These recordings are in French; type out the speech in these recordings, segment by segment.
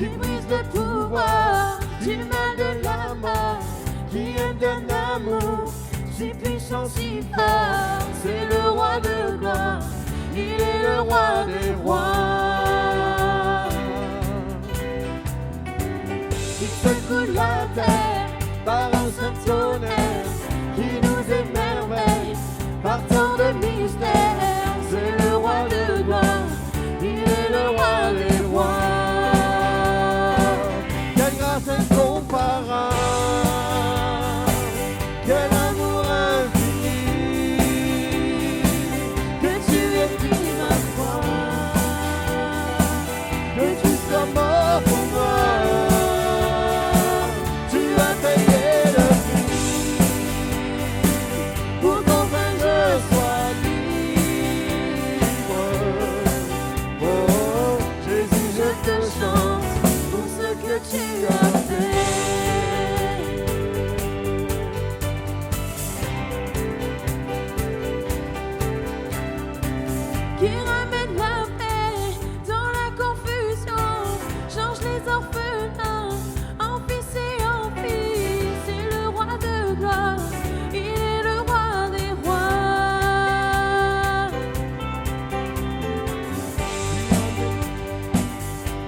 qui brise le pouvoir du mal de la mort, qui aime d'un amour si puissant, si fort. C'est le roi de gloire, il est le roi des rois. Il secoue la terre par un saint tonnerre qui nous émerveille par tant de mystères. C'est le roi de gloire, il est le roi des rois. Quelle grâce incomparable, quel amour infini, que tu aies pris ma croix, que tu sois mort pour moi. Tu as payé le prix pour qu'enfin je sois libre. Oh, Jésus, je te chante pour ce que tu as fait. Qui ramène la paix dans la confusion, change les orphelins en fils et en filles. C'est le roi de gloire, il est le roi des rois.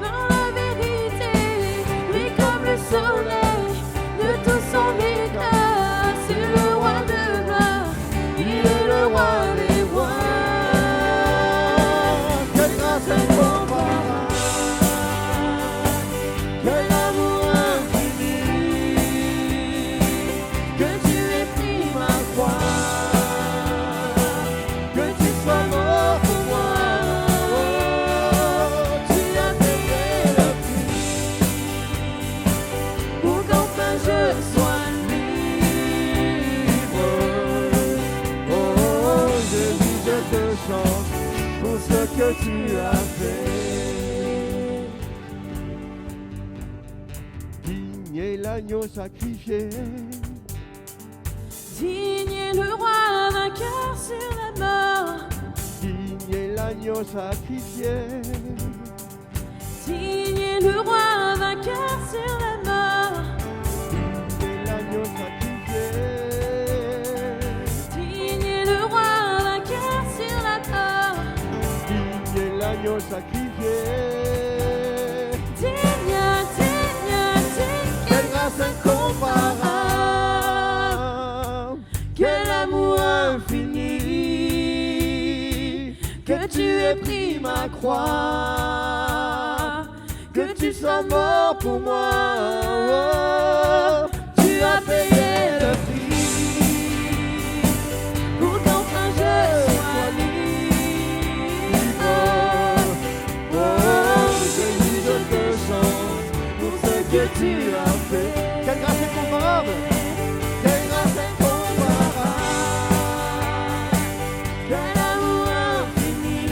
Dans la vérité, lui comme le soleil de tout son éclat. C'est le roi de gloire, il est le roi des rois. Quelle grâce incomparable, quel amour infini, que tu aies pris ma croix, que tu sois mort pour moi. Oh, tu as payé le prix pour qu'enfin je sois libre. Oh, Jésus, je te chante pour ce que tu as fait. Digne est l'agneau sacrifié, Digne est le roi vainqueur sur la mort, digne est l'agneau sacrifié, digne est le roi vainqueur sur la mort, digne est l'agneau sacrifié, digne est le roi vainqueur sur la mort, digne est l'agneau sacrifié. digne, digne, Quelle grâce incomparable, quel amour infini, que tu aies pris ma croix, que tu sois mort pour moi. Oh, tu as payé le prix pour qu'enfin je sois libre. Oh, Jésus, je te chante pour ce que tu as fait. Quelle grâce incomparable, quelle grâce incomparable, quel amour infini,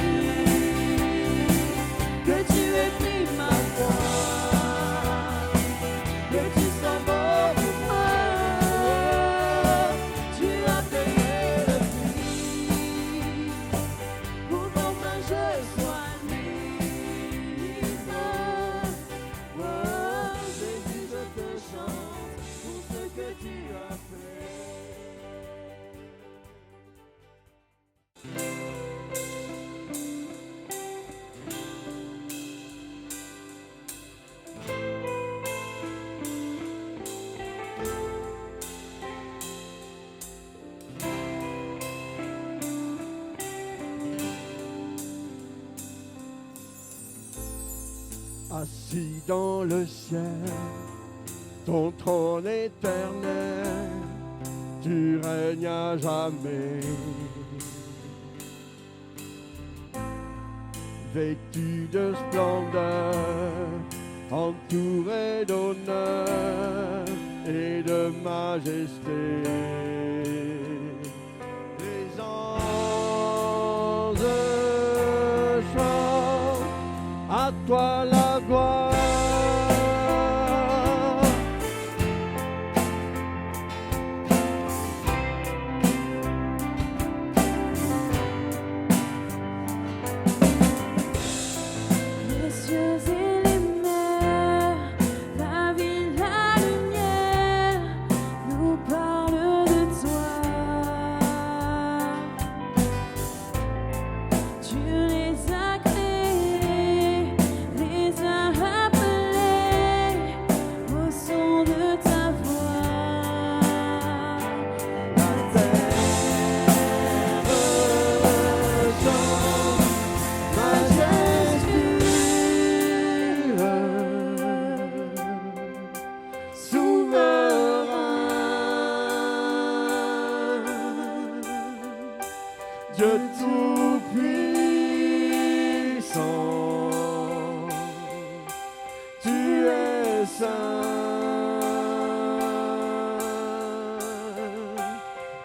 que tu aies pris ma croix, que tu sois mort pour moi. Tu as payé le prix pour qu'enfin je sois libre. Oh, Jésus, je te chante pour ce que tu as fait. Assis dans le ciel, ton trône éternel, tu règnes à jamais. Vêtu de splendeur, entouré d'honneur et de majesté. Les anges chantent à toi la gloire. les cieux et les mers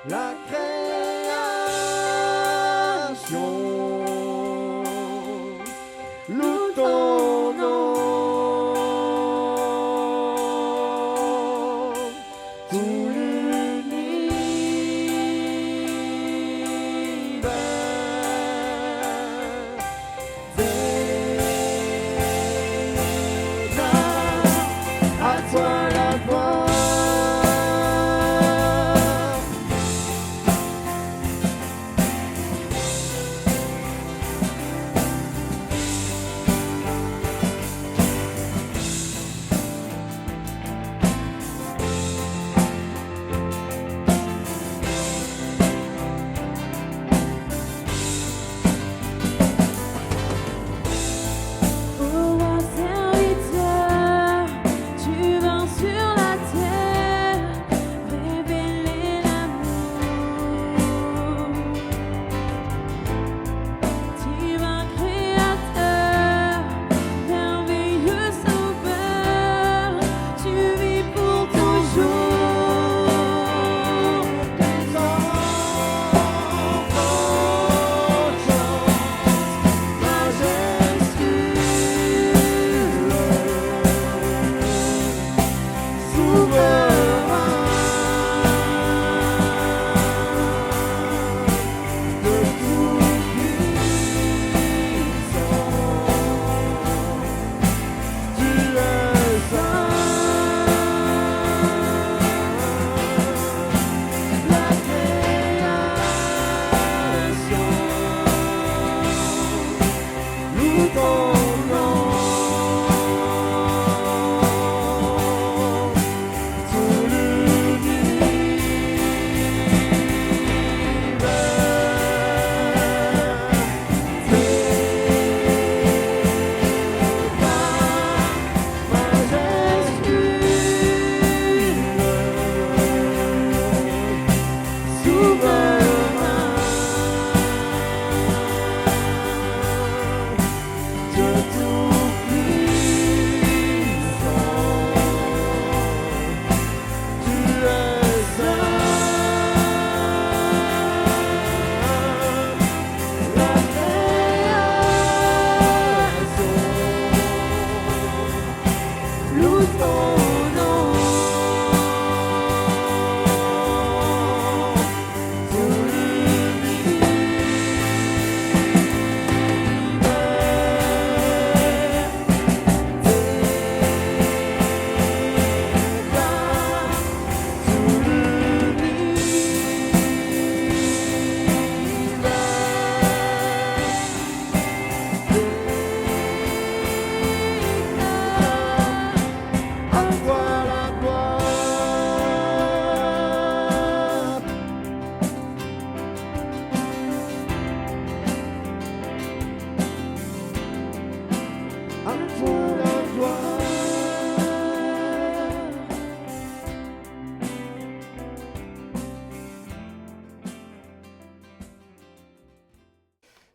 La création loue ton nom, tout l'univers déclare à toi la gloire.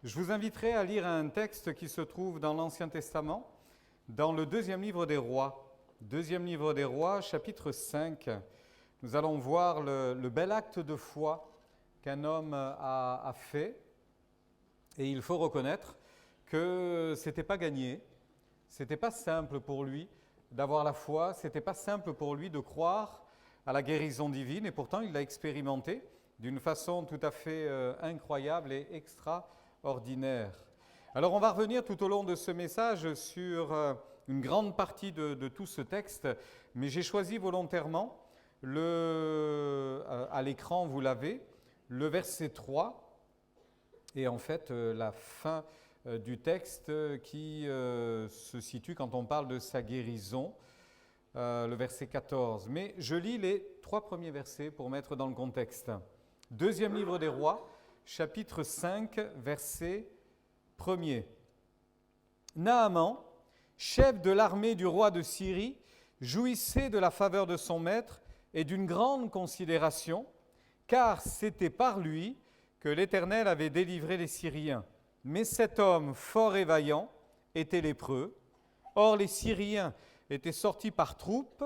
Je vous inviterai à lire un texte qui se trouve dans l'Ancien Testament, dans le deuxième livre des Rois. Deuxième livre des Rois, chapitre 5. Nous allons voir le bel acte de foi qu'un homme a fait. Et il faut reconnaître que ce n'était pas gagné, ce n'était pas simple pour lui d'avoir la foi, ce n'était pas simple pour lui de croire à la guérison divine, et pourtant il l'a expérimenté d'une façon tout à fait incroyable et extraordinaire. Alors on va revenir tout au long de ce message sur une grande partie de tout ce texte, mais j'ai choisi volontairement, à l'écran vous l'avez, le verset 3, et en fait la fin du texte qui se situe quand on parle de sa guérison, le verset 14. Mais je lis les 3 premiers versets pour mettre dans le contexte. Deuxième livre des Rois, chapitre 5, verset 1er. Naaman, chef de l'armée du roi de Syrie, jouissait de la faveur de son maître et d'une grande considération, car c'était par lui que l'Éternel avait délivré les Syriens. Mais cet homme fort et vaillant était lépreux. Or les Syriens étaient sortis par troupes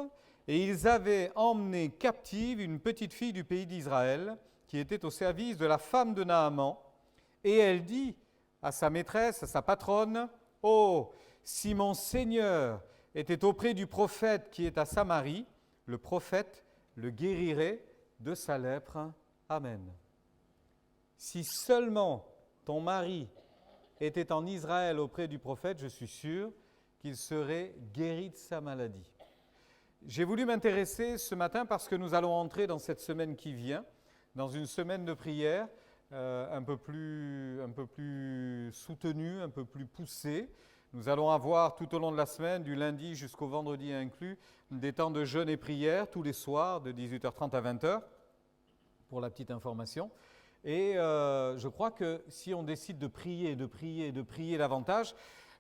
et ils avaient emmené captive une petite fille du pays d'Israël qui était au service de la femme de Naaman. Et elle dit à sa maîtresse, à sa patronne, « Oh, si mon Seigneur était auprès du prophète qui est à Samarie, le prophète le guérirait de sa lèpre. Amen. » Si seulement ton mari était en Israël auprès du prophète, je suis sûr qu'il serait guéri de sa maladie. J'ai voulu m'intéresser ce matin parce que nous allons entrer dans cette semaine qui vient, dans une semaine de prière un peu plus soutenue, un peu plus poussée. Nous allons avoir tout au long de la semaine, du lundi jusqu'au vendredi inclus, des temps de jeûne et prière tous les soirs de 18h30 à 20h, pour la petite information. Et je crois que si on décide de prier davantage,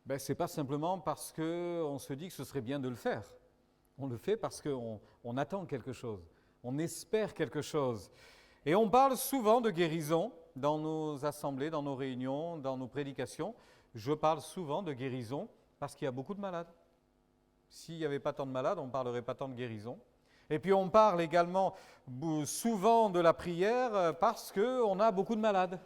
ce n'est pas simplement parce qu'on se dit que ce serait bien de le faire. On le fait parce qu'on attend quelque chose, on espère quelque chose. Et on parle souvent de guérison dans nos assemblées, dans nos réunions, dans nos prédications. Je parle souvent de guérison parce qu'il y a beaucoup de malades. S'il n'y avait pas tant de malades, on ne parlerait pas tant de guérison. Et puis on parle également souvent de la prière parce qu'on a beaucoup de malades.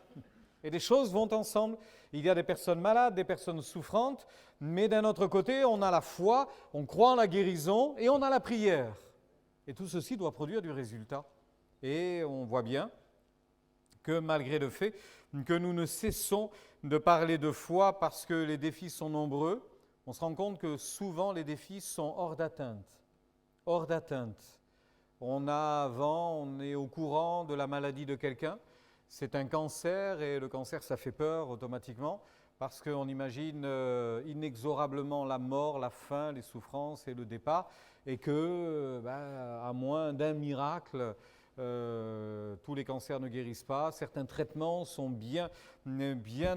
Et les choses vont ensemble. Il y a des personnes malades, des personnes souffrantes, mais d'un autre côté, on a la foi, on croit en la guérison et on a la prière. Et tout ceci doit produire du résultat. Et on voit bien que malgré le fait que nous ne cessons de parler de foi parce que les défis sont nombreux, on se rend compte que souvent les défis sont hors d'atteinte. Hors d'atteinte. On est au courant de la maladie de quelqu'un, c'est un cancer et le cancer ça fait peur automatiquement parce qu'on imagine inexorablement la mort, la fin, les souffrances et le départ et que à moins d'un miracle, tous les cancers ne guérissent pas, certains traitements sont bien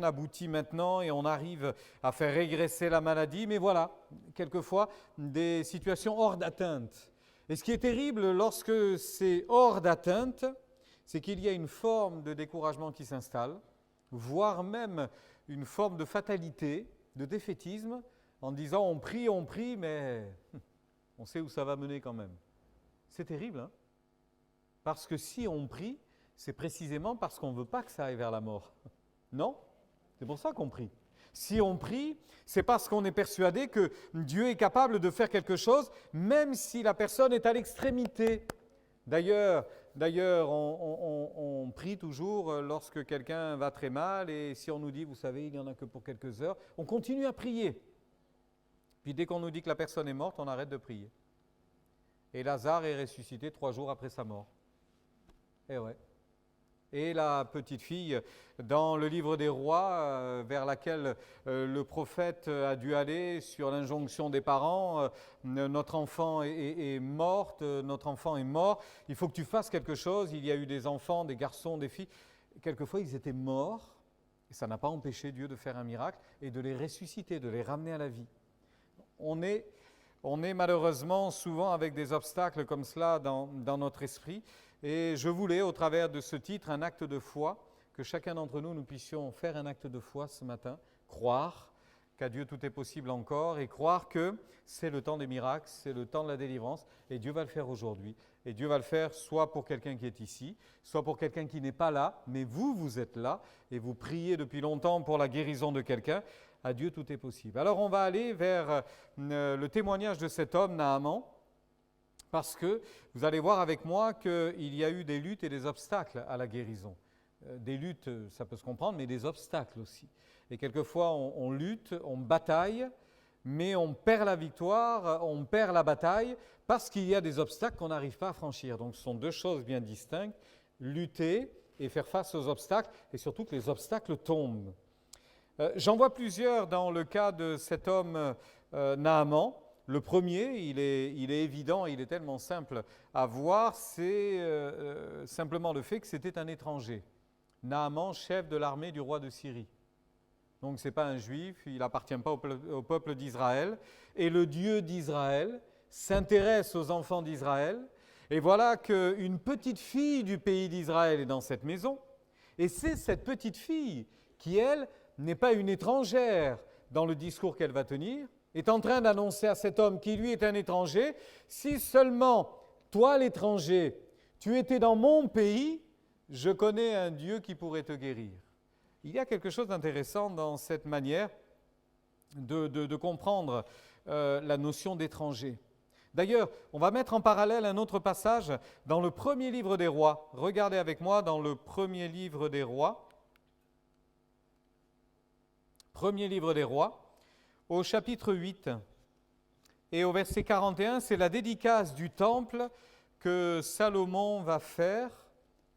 aboutis maintenant et on arrive à faire régresser la maladie, mais voilà, quelquefois des situations hors d'atteinte. Et ce qui est terrible lorsque c'est hors d'atteinte, c'est qu'il y a une forme de découragement qui s'installe, voire même une forme de fatalité, de défaitisme, en disant on prie, mais on sait où ça va mener quand même. C'est terrible, hein ? Parce que si on prie, c'est précisément parce qu'on ne veut pas que ça aille vers la mort. Non ? C'est pour ça qu'on prie. Si on prie, c'est parce qu'on est persuadé que Dieu est capable de faire quelque chose, même si la personne est à l'extrémité. D'ailleurs, on prie toujours lorsque quelqu'un va très mal, et si on nous dit, vous savez, il n'y en a que pour quelques heures, on continue à prier. Puis dès qu'on nous dit que la personne est morte, on arrête de prier. Et Lazare est ressuscité 3 jours après sa mort. Eh ouais. Et la petite fille, dans le livre des rois, vers laquelle le prophète a dû aller sur l'injonction des parents, notre enfant est morte, notre enfant est mort, il faut que tu fasses quelque chose. Il y a eu des enfants, des garçons, des filles, quelquefois ils étaient morts, et ça n'a pas empêché Dieu de faire un miracle et de les ressusciter, de les ramener à la vie. On est malheureusement souvent avec des obstacles comme cela dans notre esprit. Et je voulais, au travers de ce titre, un acte de foi, que chacun d'entre nous puissions faire un acte de foi ce matin, croire qu'à Dieu tout est possible encore et croire que c'est le temps des miracles, c'est le temps de la délivrance et Dieu va le faire aujourd'hui. Et Dieu va le faire soit pour quelqu'un qui est ici, soit pour quelqu'un qui n'est pas là, mais vous êtes là et vous priez depuis longtemps pour la guérison de quelqu'un. À Dieu tout est possible. Alors on va aller vers le témoignage de cet homme, Naaman, parce que vous allez voir avec moi qu'il y a eu des luttes et des obstacles à la guérison. Des luttes, ça peut se comprendre, mais des obstacles aussi. Et quelquefois, on lutte, on bataille, mais on perd la victoire, on perd la bataille, parce qu'il y a des obstacles qu'on n'arrive pas à franchir. Donc ce sont 2 choses bien distinctes, lutter et faire face aux obstacles, et surtout que les obstacles tombent. J'en vois plusieurs dans le cas de cet homme Naaman. Le premier, il est évident, il est tellement simple à voir, c'est simplement le fait que c'était un étranger. Naaman, chef de l'armée du roi de Syrie. Donc ce n'est pas un juif, il n'appartient pas au peuple d'Israël. Et le Dieu d'Israël s'intéresse aux enfants d'Israël. Et voilà qu'une petite fille du pays d'Israël est dans cette maison. Et c'est cette petite fille qui, elle, n'est pas une étrangère dans le discours qu'elle va tenir, est en train d'annoncer à cet homme qui lui est un étranger, si seulement toi l'étranger, tu étais dans mon pays, je connais un Dieu qui pourrait te guérir. Il y a quelque chose d'intéressant dans cette manière de comprendre la notion d'étranger. D'ailleurs, on va mettre en parallèle un autre passage dans le premier livre des rois. Regardez avec moi dans le premier livre des rois. Premier livre des rois, au chapitre 8 et au verset 41, c'est la dédicace du temple que Salomon va faire,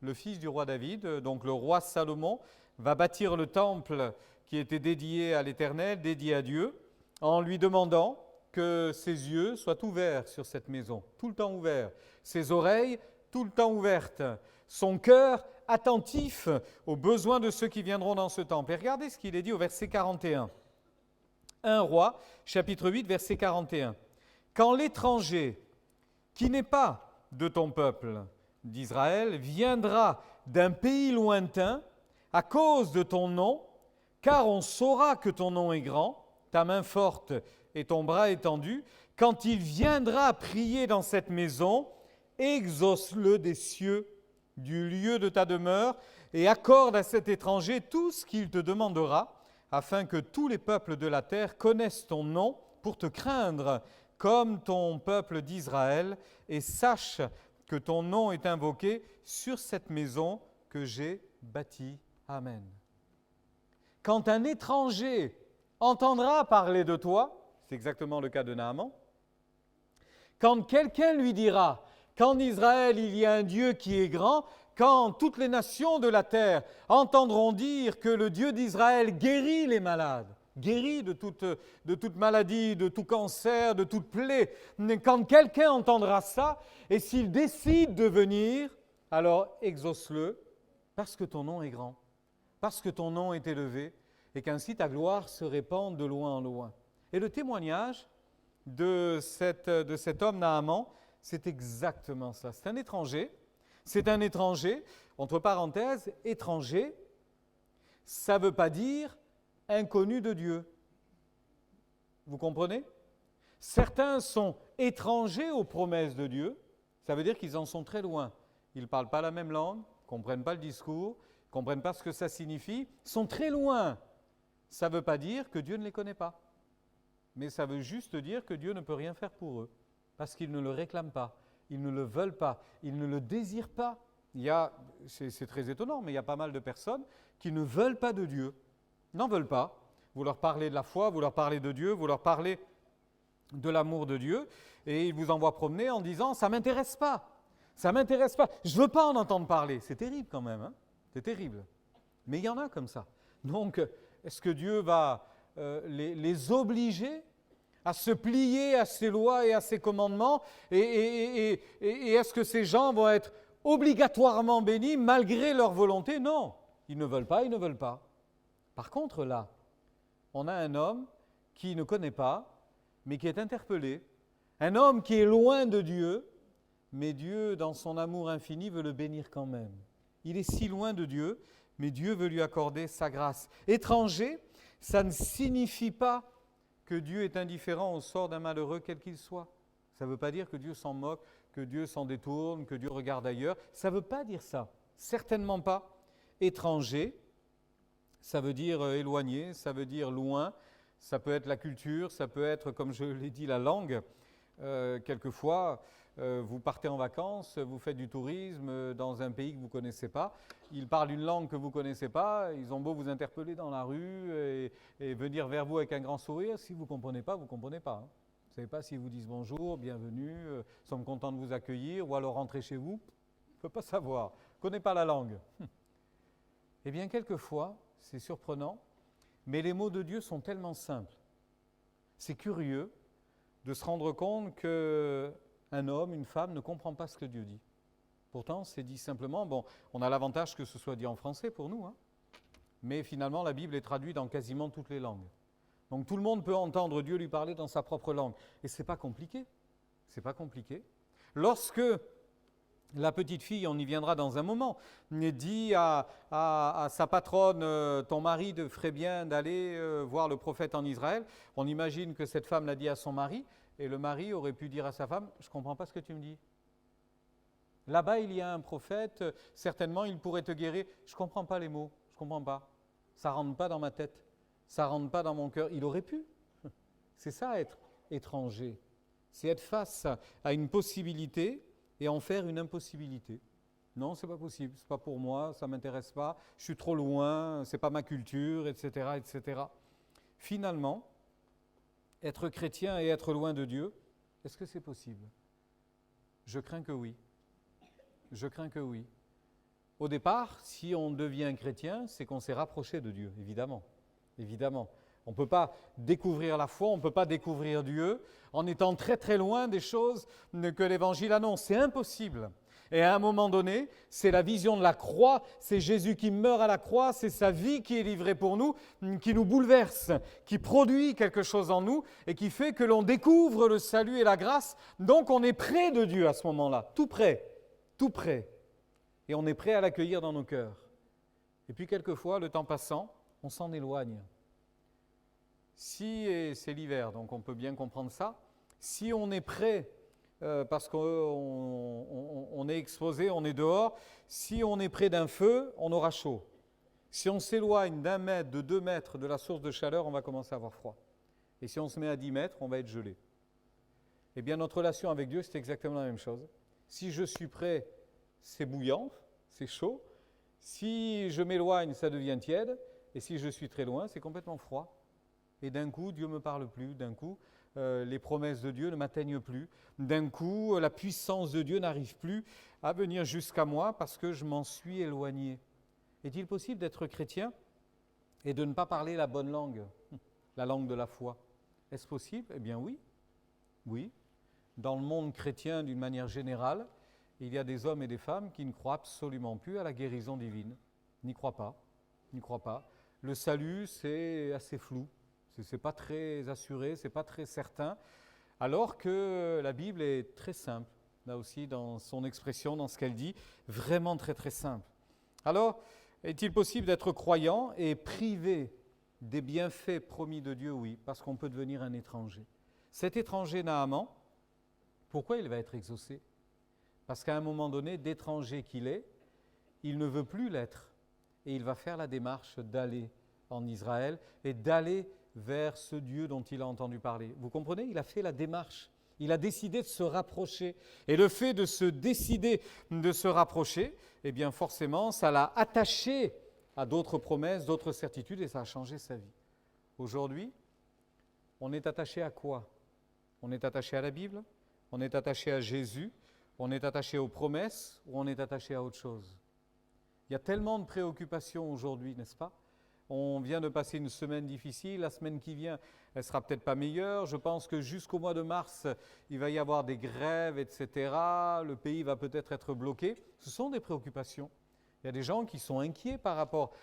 le fils du roi David. Donc le roi Salomon va bâtir le temple qui était dédié à l'Éternel, dédié à Dieu, en lui demandant que ses yeux soient ouverts sur cette maison, tout le temps ouverts, ses oreilles tout le temps ouvertes, son cœur attentif aux besoins de ceux qui viendront dans ce temple. Et regardez ce qu'il est dit au verset 41. 1 Roi, chapitre 8, verset 41. « Quand l'étranger, qui n'est pas de ton peuple d'Israël, viendra d'un pays lointain à cause de ton nom, car on saura que ton nom est grand, ta main forte et ton bras étendu, quand il viendra prier dans cette maison, exauce-le des cieux, du lieu de ta demeure, et accorde à cet étranger tout ce qu'il te demandera, afin que tous les peuples de la terre connaissent ton nom pour te craindre, comme ton peuple d'Israël, et sache que ton nom est invoqué sur cette maison que j'ai bâtie. Amen. Quand un étranger entendra parler de toi, c'est exactement le cas de Naaman, quand quelqu'un lui dira qu'en Israël il y a un Dieu qui est grand, quand toutes les nations de la terre entendront dire que le Dieu d'Israël guérit les malades, guérit de toute maladie, de tout cancer, de toute plaie, quand quelqu'un entendra ça, et s'il décide de venir, alors exauce-le, parce que ton nom est grand, parce que ton nom est élevé, et qu'ainsi ta gloire se répande de loin en loin. Et le témoignage de cet homme Naaman, c'est exactement ça. C'est un étranger, entre parenthèses, étranger, ça ne veut pas dire inconnu de Dieu. Vous comprenez? Certains sont étrangers aux promesses de Dieu, ça veut dire qu'ils en sont très loin. Ils ne parlent pas la même langue, ne comprennent pas le discours, ne comprennent pas ce que ça signifie, sont très loin. Ça ne veut pas dire que Dieu ne les connaît pas, mais ça veut juste dire que Dieu ne peut rien faire pour eux, parce qu'ils ne le réclament pas, ils ne le veulent pas, ils ne le désirent pas. C'est très étonnant, mais il y a pas mal de personnes qui ne veulent pas de Dieu, n'en veulent pas. Vous leur parlez de la foi, vous leur parlez de Dieu, vous leur parlez de l'amour de Dieu, et ils vous envoient promener en disant « ça ne m'intéresse pas, ça ne m'intéresse pas, je ne veux pas en entendre parler ». C'est terrible quand même, hein? C'est terrible. Mais il y en a comme ça. Donc, est-ce que Dieu va les obliger à se plier à ses lois et à ses commandements, et est-ce que ces gens vont être obligatoirement bénis malgré leur volonté? Non, ils ne veulent pas, ils ne veulent pas. Par contre, là, on a un homme qui ne connaît pas, mais qui est interpellé, un homme qui est loin de Dieu, mais Dieu, dans son amour infini, veut le bénir quand même. Il est si loin de Dieu, mais Dieu veut lui accorder sa grâce. Étranger, ça ne signifie pas que Dieu est indifférent au sort d'un malheureux quel qu'il soit. Ça ne veut pas dire que Dieu s'en moque, que Dieu s'en détourne, que Dieu regarde ailleurs. Ça ne veut pas dire ça, certainement pas. Étranger, ça veut dire éloigné, ça veut dire loin, ça peut être la culture, ça peut être, comme je l'ai dit, la langue. Quelquefois, vous partez en vacances, vous faites du tourisme dans un pays que vous ne connaissez pas, ils parlent une langue que vous ne connaissez pas, ils ont beau vous interpeller dans la rue et venir vers vous avec un grand sourire, si vous ne comprenez pas, vous ne comprenez pas. Hein. Vous ne savez pas s'ils vous disent bonjour, bienvenue, sommes contents de vous accueillir, ou alors rentrez chez vous, on ne peut pas savoir, ne connaît pas la langue. Eh bien, quelquefois, c'est surprenant, mais les mots de Dieu sont tellement simples. C'est curieux de se rendre compte qu'un homme, une femme ne comprend pas ce que Dieu dit. Pourtant, c'est dit simplement, bon, on a l'avantage que ce soit dit en français pour nous, hein, mais finalement, la Bible est traduite dans quasiment toutes les langues. Donc tout le monde peut entendre Dieu lui parler dans sa propre langue. Et ce n'est pas compliqué. C'est pas compliqué. Lorsque La petite fille, on y viendra dans un moment, dit à sa patronne, ton mari ferait bien d'aller voir le prophète en Israël. On imagine que cette femme l'a dit à son mari, et le mari aurait pu dire à sa femme, je ne comprends pas ce que tu me dis. Là-bas, il y a un prophète, certainement il pourrait te guérir. Je ne comprends pas les mots, je ne comprends pas. Ça ne rentre pas dans ma tête, ça ne rentre pas dans mon cœur. Il aurait pu. C'est ça être étranger. C'est être face à une possibilité et en faire une impossibilité. Non, ce n'est pas possible, ce n'est pas pour moi, ça ne m'intéresse pas, je suis trop loin, ce n'est pas ma culture, etc., etc. Finalement, être chrétien et être loin de Dieu, est-ce que c'est possible? Je crains que oui. Je crains que oui. Au départ, si on devient chrétien, c'est qu'on s'est rapproché de Dieu, évidemment. Évidemment. On ne peut pas découvrir la foi, on ne peut pas découvrir Dieu en étant très très loin des choses que l'Évangile annonce. C'est impossible. Et à un moment donné, c'est la vision de la croix, c'est Jésus qui meurt à la croix, c'est sa vie qui est livrée pour nous, qui nous bouleverse, qui produit quelque chose en nous et qui fait que l'on découvre le salut et la grâce. Donc on est près de Dieu à ce moment-là, tout près. Et on est prêt à l'accueillir dans nos cœurs. Et puis quelquefois, le temps passant, on s'en éloigne. Et c'est l'hiver, donc on peut bien comprendre ça, si on est prêt, parce qu'on est exposé, on est dehors, si on est près d'un feu, on aura chaud. Si on s'éloigne d'1 mètre, de 2 mètres de la source de chaleur, on va commencer à avoir froid. Et si on se met à 10 mètres, on va être gelé. Eh bien, notre relation avec Dieu, c'est exactement la même chose. Si je suis prêt, c'est bouillant, c'est chaud. Si je m'éloigne, ça devient tiède. Et si je suis très loin, c'est complètement froid. Et d'un coup, Dieu ne me parle plus. D'un coup, les promesses de Dieu ne m'atteignent plus. D'un coup, la puissance de Dieu n'arrive plus à venir jusqu'à moi parce que je m'en suis éloigné. Est-il possible d'être chrétien et de ne pas parler la bonne langue, la langue de la foi? Est-ce possible? Eh bien oui. Oui. Dans le monde chrétien, d'une manière générale, il y a des hommes et des femmes qui ne croient absolument plus à la guérison divine. N'y croient pas. Le salut, c'est assez flou. Ce n'est pas très assuré, ce n'est pas très certain. Alors que la Bible est très simple, là aussi, dans son expression, dans ce qu'elle dit, vraiment très très simple. Alors, est-il possible d'être croyant et privé des bienfaits promis de Dieu? Oui, parce qu'on peut devenir un étranger. Cet étranger Naaman, pourquoi il va être exaucé? Parce qu'à un moment donné, d'étranger qu'il est, il ne veut plus l'être. Et il va faire la démarche d'aller en Israël et d'aller vers ce Dieu dont il a entendu parler. Vous comprenez? Il a fait la démarche. Il a décidé de se rapprocher. Et le fait de se décider de se rapprocher, eh bien forcément, ça l'a attaché à d'autres promesses, d'autres certitudes et ça a changé sa vie. Aujourd'hui, on est attaché à quoi? On est attaché à la Bible? On est attaché à Jésus? On est attaché aux promesses ou on est attaché à autre chose? Il y a tellement de préoccupations aujourd'hui, n'est-ce pas? On vient de passer une semaine difficile, la semaine qui vient, elle ne sera peut-être pas meilleure. Je pense que jusqu'au mois de mars, il va y avoir des grèves, etc. Le pays va peut-être être bloqué. Ce sont des préoccupations. Il y a des gens qui sont inquiets par rapport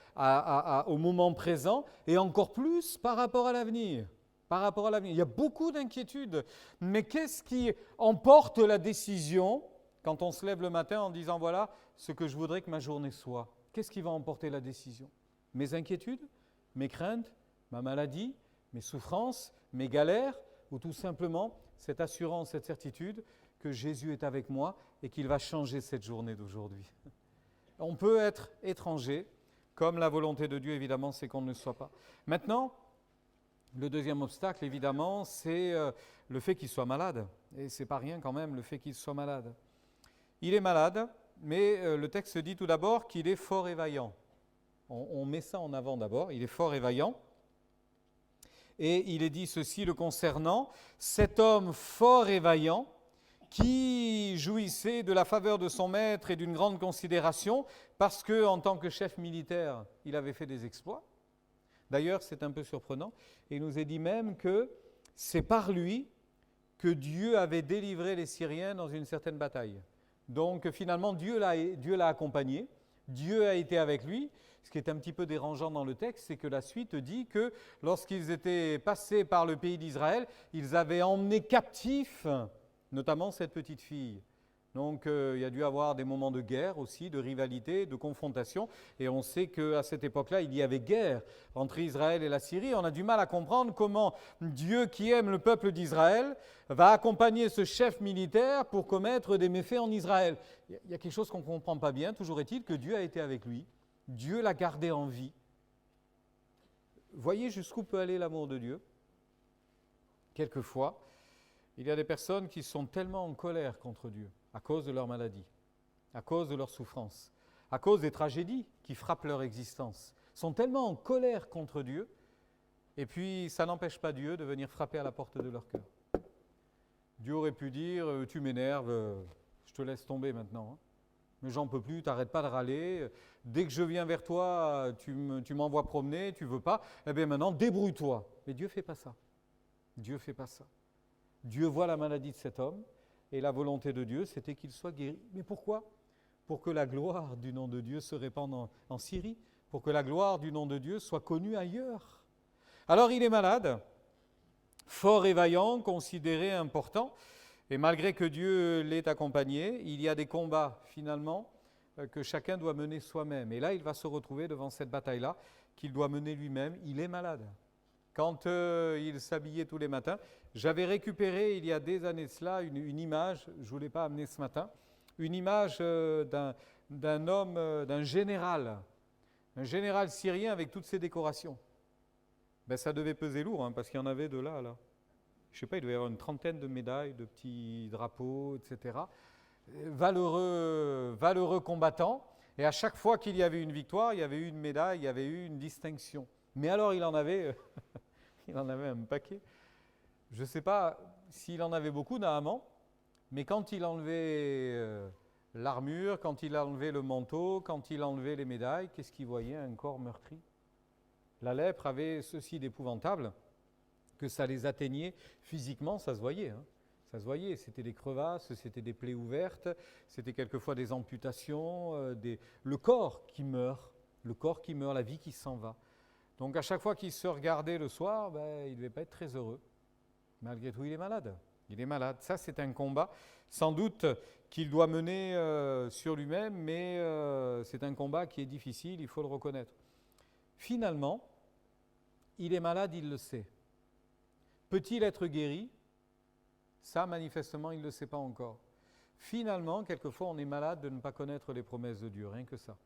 au moment présent et encore plus par rapport à l'avenir. Il y a beaucoup d'inquiétudes. Mais qu'est-ce qui emporte la décision quand on se lève le matin en disant « voilà ce que je voudrais que ma journée soit ». Qu'est-ce qui va emporter la décision? Mes inquiétudes, mes craintes, ma maladie, mes souffrances, mes galères, ou tout simplement cette assurance, cette certitude que Jésus est avec moi et qu'il va changer cette journée d'aujourd'hui. On peut être étranger, comme la volonté de Dieu, évidemment, c'est qu'on ne le soit pas. Maintenant, le deuxième obstacle, évidemment, c'est le fait qu'il soit malade. Et ce n'est pas rien quand même, le fait qu'il soit malade. Il est malade, mais le texte dit tout d'abord qu'il est fort et vaillant. On met ça en avant d'abord, il est fort et vaillant. Et il est dit ceci le concernant, cet homme fort et vaillant qui jouissait de la faveur de son maître et d'une grande considération parce qu'en tant que chef militaire, il avait fait des exploits. D'ailleurs, c'est un peu surprenant, et il nous est dit même que c'est par lui que Dieu avait délivré les Syriens dans une certaine bataille. Donc finalement, Dieu l'a accompagné, Dieu a été avec lui. Ce qui est un petit peu dérangeant dans le texte, c'est que la suite dit que lorsqu'ils étaient passés par le pays d'Israël, ils avaient emmené captif, notamment cette petite fille. Donc il y a dû avoir des moments de guerre aussi, de rivalité, de confrontation. Et on sait qu'à cette époque-là, il y avait guerre entre Israël et la Syrie. On a du mal à comprendre comment Dieu, qui aime le peuple d'Israël, va accompagner ce chef militaire pour commettre des méfaits en Israël. Il y a quelque chose qu'on ne comprend pas bien. Toujours est-il que Dieu a été avec lui. Dieu l'a gardé en vie. Voyez jusqu'où peut aller l'amour de Dieu. Quelquefois, il y a des personnes qui sont tellement en colère contre Dieu à cause de leur maladie, à cause de leur souffrance, à cause des tragédies qui frappent leur existence, sont tellement en colère contre Dieu, et puis ça n'empêche pas Dieu de venir frapper à la porte de leur cœur. Dieu aurait pu dire « tu m'énerves, je te laisse tomber maintenant, hein. Mais j'en peux plus, t'arrêtes pas de râler, dès que je viens vers toi, tu m'envoies promener, tu veux pas, eh bien maintenant débrouille-toi. » Mais Dieu ne fait pas ça. Dieu ne fait pas ça. Dieu voit la maladie de cet homme, et la volonté de Dieu, c'était qu'il soit guéri. Mais pourquoi ? Pour que la gloire du nom de Dieu se répande en Syrie, pour que la gloire du nom de Dieu soit connue ailleurs. Alors il est malade, fort et vaillant, considéré important, et malgré que Dieu l'ait accompagné, il y a des combats finalement que chacun doit mener soi-même. Et là, il va se retrouver devant cette bataille-là qu'il doit mener lui-même. Il est malade. Quand il s'habillait tous les matins, j'avais récupéré il y a des années de cela une image, je ne vous l'ai pas amenée ce matin, une image d'un homme, d'un général, un général syrien avec toutes ses décorations. Ben, ça devait peser lourd, hein, parce qu'il y en avait de là à là. Je ne sais pas, il devait y avoir une trentaine de médailles, de petits drapeaux, etc. Valeureux combattant, et à chaque fois qu'il y avait une victoire, il y avait eu une médaille, il y avait eu une distinction. Mais alors il en avait un paquet. Je ne sais pas s'il en avait beaucoup, Naaman, mais quand il enlevait l'armure, quand il enlevait le manteau, quand il enlevait les médailles, qu'est-ce qu'il voyait ? Un corps meurtri. La lèpre avait ceci d'épouvantable, que ça les atteignait physiquement, ça se voyait. Hein. Ça se voyait, c'était des crevasses, c'était des plaies ouvertes, c'était quelquefois des amputations, le corps qui meurt, la vie qui s'en va. Donc à chaque fois qu'il se regardait le soir, il ne devait pas être très heureux. Malgré tout, il est malade. Il est malade. Ça, c'est un combat, sans doute, qu'il doit mener sur lui-même, mais c'est un combat qui est difficile, il faut le reconnaître. Finalement, il est malade, il le sait. Peut-il être guéri ? Ça, manifestement, il ne le sait pas encore. Finalement, quelquefois, on est malade de ne pas connaître les promesses de Dieu, rien que ça.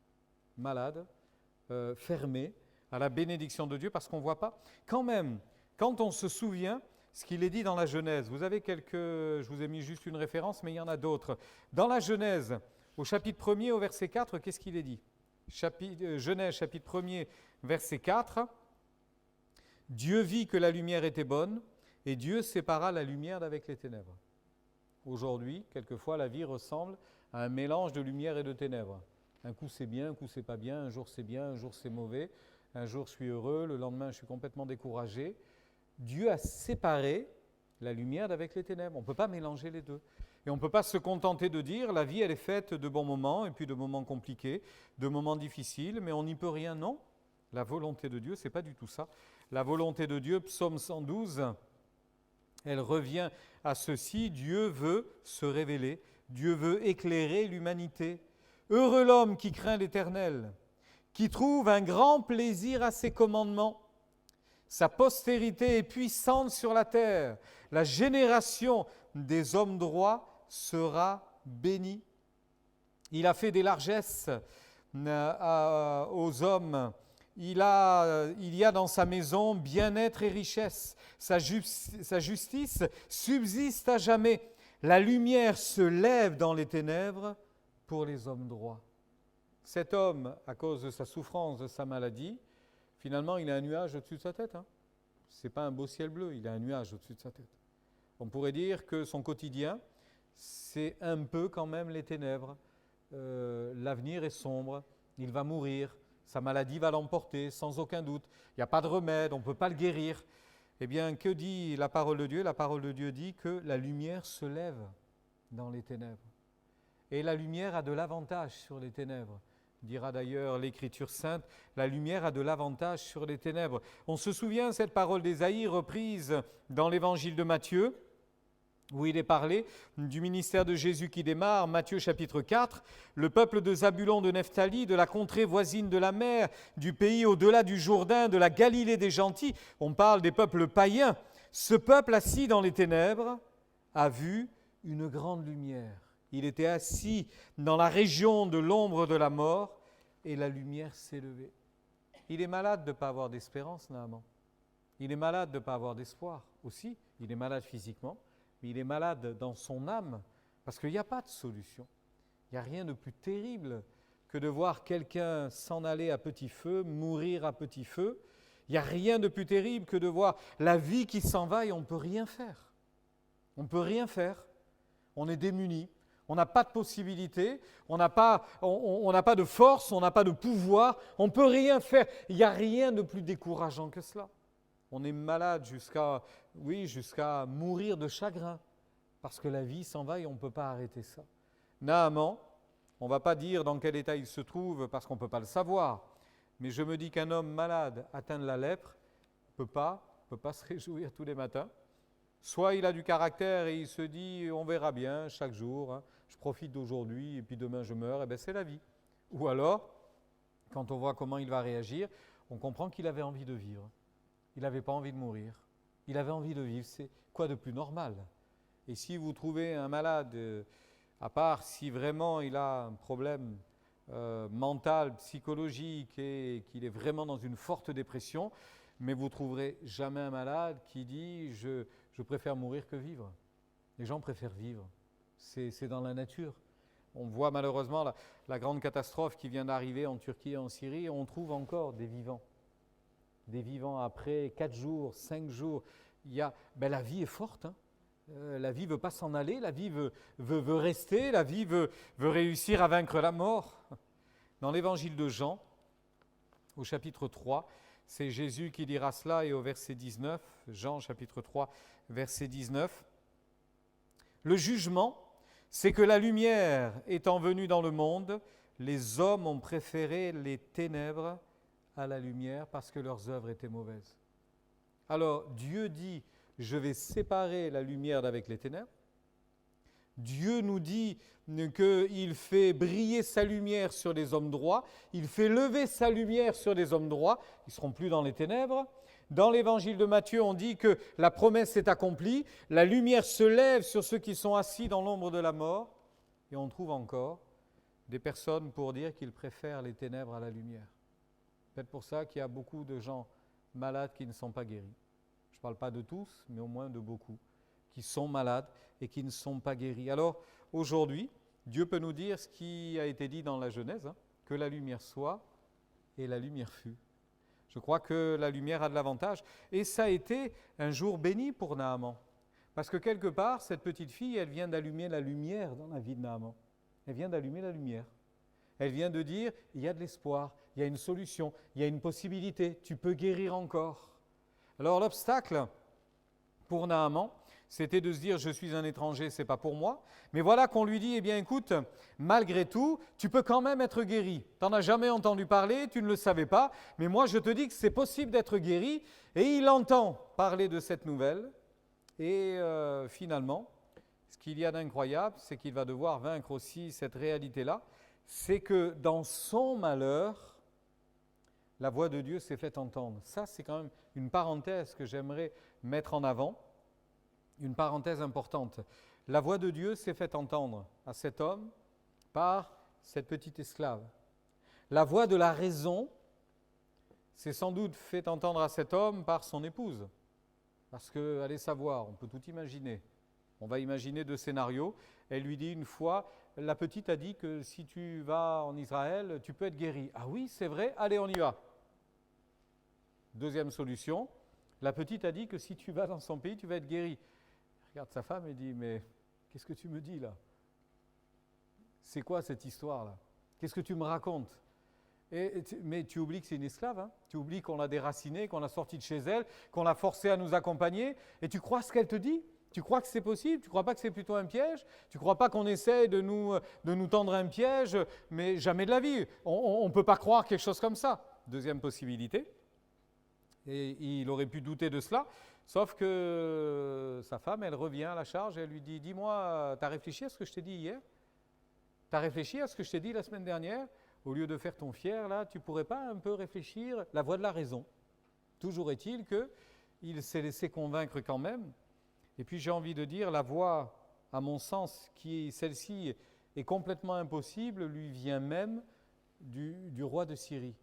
Malade, fermé à la bénédiction de Dieu, parce qu'on ne voit pas. Quand même, quand on se souvient ce qu'il est dit dans la Genèse, vous avez je vous ai mis juste une référence, mais il y en a d'autres. Dans la Genèse, au chapitre 1er, au verset 4, qu'est-ce qu'il est dit ? Genèse, chapitre 1er, verset 4, « Dieu vit que la lumière était bonne, et Dieu sépara la lumière d'avec les ténèbres. » Aujourd'hui, quelquefois, la vie ressemble à un mélange de lumière et de ténèbres. Un coup c'est bien, un coup c'est pas bien, un jour c'est bien, un jour c'est mauvais, un jour je suis heureux, le lendemain je suis complètement découragé. Dieu a séparé la lumière d'avec les ténèbres. On ne peut pas mélanger les deux. Et on ne peut pas se contenter de dire la vie elle est faite de bons moments et puis de moments compliqués, de moments difficiles, mais on n'y peut rien. Non, la volonté de Dieu, ce n'est pas du tout ça. La volonté de Dieu, psaume 112, elle revient à ceci, Dieu veut se révéler, Dieu veut éclairer l'humanité. Heureux l'homme qui craint l'Éternel, qui trouve un grand plaisir à ses commandements. Sa postérité est puissante sur la terre. La génération des hommes droits sera bénie. Il a fait des largesses aux hommes. Il y a dans sa maison bien-être et richesse. Sa justice subsiste à jamais. La lumière se lève dans les ténèbres pour les hommes droits. Cet homme, à cause de sa souffrance, de sa maladie, finalement, il a un nuage au-dessus de sa tête. Hein. Ce n'est pas un beau ciel bleu, il a un nuage au-dessus de sa tête. On pourrait dire que son quotidien, c'est un peu quand même les ténèbres. L'avenir est sombre, il va mourir, sa maladie va l'emporter, sans aucun doute. Il n'y a pas de remède, on ne peut pas le guérir. Eh bien, que dit la parole de Dieu ? La parole de Dieu dit que la lumière se lève dans les ténèbres. Et la lumière a de l'avantage sur les ténèbres. Dira d'ailleurs l'Écriture sainte, la lumière a de l'avantage sur les ténèbres. On se souvient cette parole d'Ésaïe reprise dans l'Évangile de Matthieu. où il est parlé du ministère de Jésus qui démarre, Matthieu chapitre 4, le peuple de Zabulon, de Nephtali, de la contrée voisine de la mer, du pays au-delà du Jourdain, de la Galilée des gentils, on parle des peuples païens. Ce peuple assis dans les ténèbres a vu une grande lumière. Il était assis dans la région de l'ombre de la mort et la lumière s'est levée. Il est malade de ne pas avoir d'espérance, Naaman. Il est malade de ne pas avoir d'espoir aussi. Il est malade physiquement. Mais il est malade dans son âme, parce qu'il n'y a pas de solution. Il n'y a rien de plus terrible que de voir quelqu'un s'en aller à petit feu, mourir à petit feu. Il n'y a rien de plus terrible que de voir la vie qui s'en va et on ne peut rien faire. On ne peut rien faire. On est démunis. On n'a pas de possibilité. On n'a pas de force. On n'a pas de pouvoir. On ne peut rien faire. Il n'y a rien de plus décourageant que cela. On est malade jusqu'à mourir de chagrin, parce que la vie s'en va et on ne peut pas arrêter ça. Naaman, on ne va pas dire dans quel état il se trouve, parce qu'on ne peut pas le savoir, mais je me dis qu'un homme malade atteint de la lèpre ne peut pas se réjouir tous les matins. Soit il a du caractère et il se dit, on verra bien chaque jour, je profite d'aujourd'hui et puis demain je meurs, et bien c'est la vie. Ou alors, quand on voit comment il va réagir, on comprend qu'il avait envie de vivre. Il n'avait pas envie de mourir. Il avait envie de vivre. C'est quoi de plus normal? Et si vous trouvez un malade, à part si vraiment il a un problème mental, psychologique et qu'il est vraiment dans une forte dépression, mais vous ne trouverez jamais un malade qui dit « je préfère mourir que vivre ». Les gens préfèrent vivre. C'est dans la nature. On voit malheureusement la grande catastrophe qui vient d'arriver en Turquie et en Syrie, et on trouve encore des vivants. Des vivants après 4 jours, 5 jours. La vie est forte. La vie ne veut pas s'en aller, la vie veut rester, la vie veut réussir à vaincre la mort. Dans l'évangile de Jean, au chapitre 3, c'est Jésus qui dira cela, et au verset 19, Jean chapitre 3, verset 19, « Le jugement, c'est que la lumière étant venue dans le monde, les hommes ont préféré les ténèbres à la lumière parce que leurs œuvres étaient mauvaises. » Alors Dieu dit, je vais séparer la lumière d'avec les ténèbres. Dieu nous dit qu'il fait briller sa lumière sur les hommes droits, il fait lever sa lumière sur les hommes droits, ils ne seront plus dans les ténèbres. Dans l'évangile de Matthieu, on dit que la promesse est accomplie, la lumière se lève sur ceux qui sont assis dans l'ombre de la mort, et on trouve encore des personnes pour dire qu'ils préfèrent les ténèbres à la lumière. C'est pour ça qu'il y a beaucoup de gens malades qui ne sont pas guéris. Je ne parle pas de tous, mais au moins de beaucoup, qui sont malades et qui ne sont pas guéris. Alors, aujourd'hui, Dieu peut nous dire ce qui a été dit dans la Genèse, que la lumière soit et la lumière fut. Je crois que la lumière a de l'avantage. Et ça a été un jour béni pour Naaman. Parce que quelque part, cette petite fille, elle vient d'allumer la lumière dans la vie de Naaman. Elle vient d'allumer la lumière. Elle vient de dire, il y a de l'espoir, il y a une solution, il y a une possibilité, tu peux guérir encore. Alors l'obstacle pour Naaman, c'était de se dire, je suis un étranger, ce n'est pas pour moi. Mais voilà qu'on lui dit, eh bien écoute, malgré tout, tu peux quand même être guéri. Tu n'en as jamais entendu parler, tu ne le savais pas, mais moi je te dis que c'est possible d'être guéri. Et il entend parler de cette nouvelle. Et finalement, ce qu'il y a d'incroyable, c'est qu'il va devoir vaincre aussi cette réalité-là. C'est que dans son malheur, la voix de Dieu s'est fait entendre. Ça, c'est quand même une parenthèse que j'aimerais mettre en avant, une parenthèse importante. La voix de Dieu s'est fait entendre à cet homme par cette petite esclave. La voix de la raison s'est sans doute fait entendre à cet homme par son épouse. Parce que, allez savoir, on peut tout imaginer. On va imaginer 2 scénarios. Elle lui dit une fois, la petite a dit que si tu vas en Israël, tu peux être guéri. Ah oui, c'est vrai, allez, on y va. Deuxième solution, la petite a dit que si tu vas dans son pays, tu vas être guéri. Regarde sa femme et dit, mais qu'est-ce que tu me dis là? C'est quoi cette histoire-là? Qu'est-ce que tu me racontes? Mais tu oublies que c'est une esclave, tu oublies qu'on l'a déracinée, qu'on l'a sortie de chez elle, qu'on l'a forcée à nous accompagner, et tu crois ce qu'elle te dit? Tu crois que c'est possible? Tu ne crois pas que c'est plutôt un piège? Tu ne crois pas qu'on essaie de nous tendre un piège? Mais jamais de la vie. On ne peut pas croire quelque chose comme ça. Deuxième possibilité, et il aurait pu douter de cela, Sauf que sa femme, elle revient à la charge et elle lui dit, dis-moi, t'as réfléchi à ce que je t'ai dit hier? T'as réfléchi à ce que je t'ai dit la semaine dernière? Au lieu de faire ton fier, là, tu pourrais pas un peu réfléchir la voie de la raison? Toujours est-il qu'il s'est laissé convaincre quand même. Et puis j'ai envie de dire, la voie, à mon sens, celle-ci est complètement impossible, lui vient même du roi de Syrie.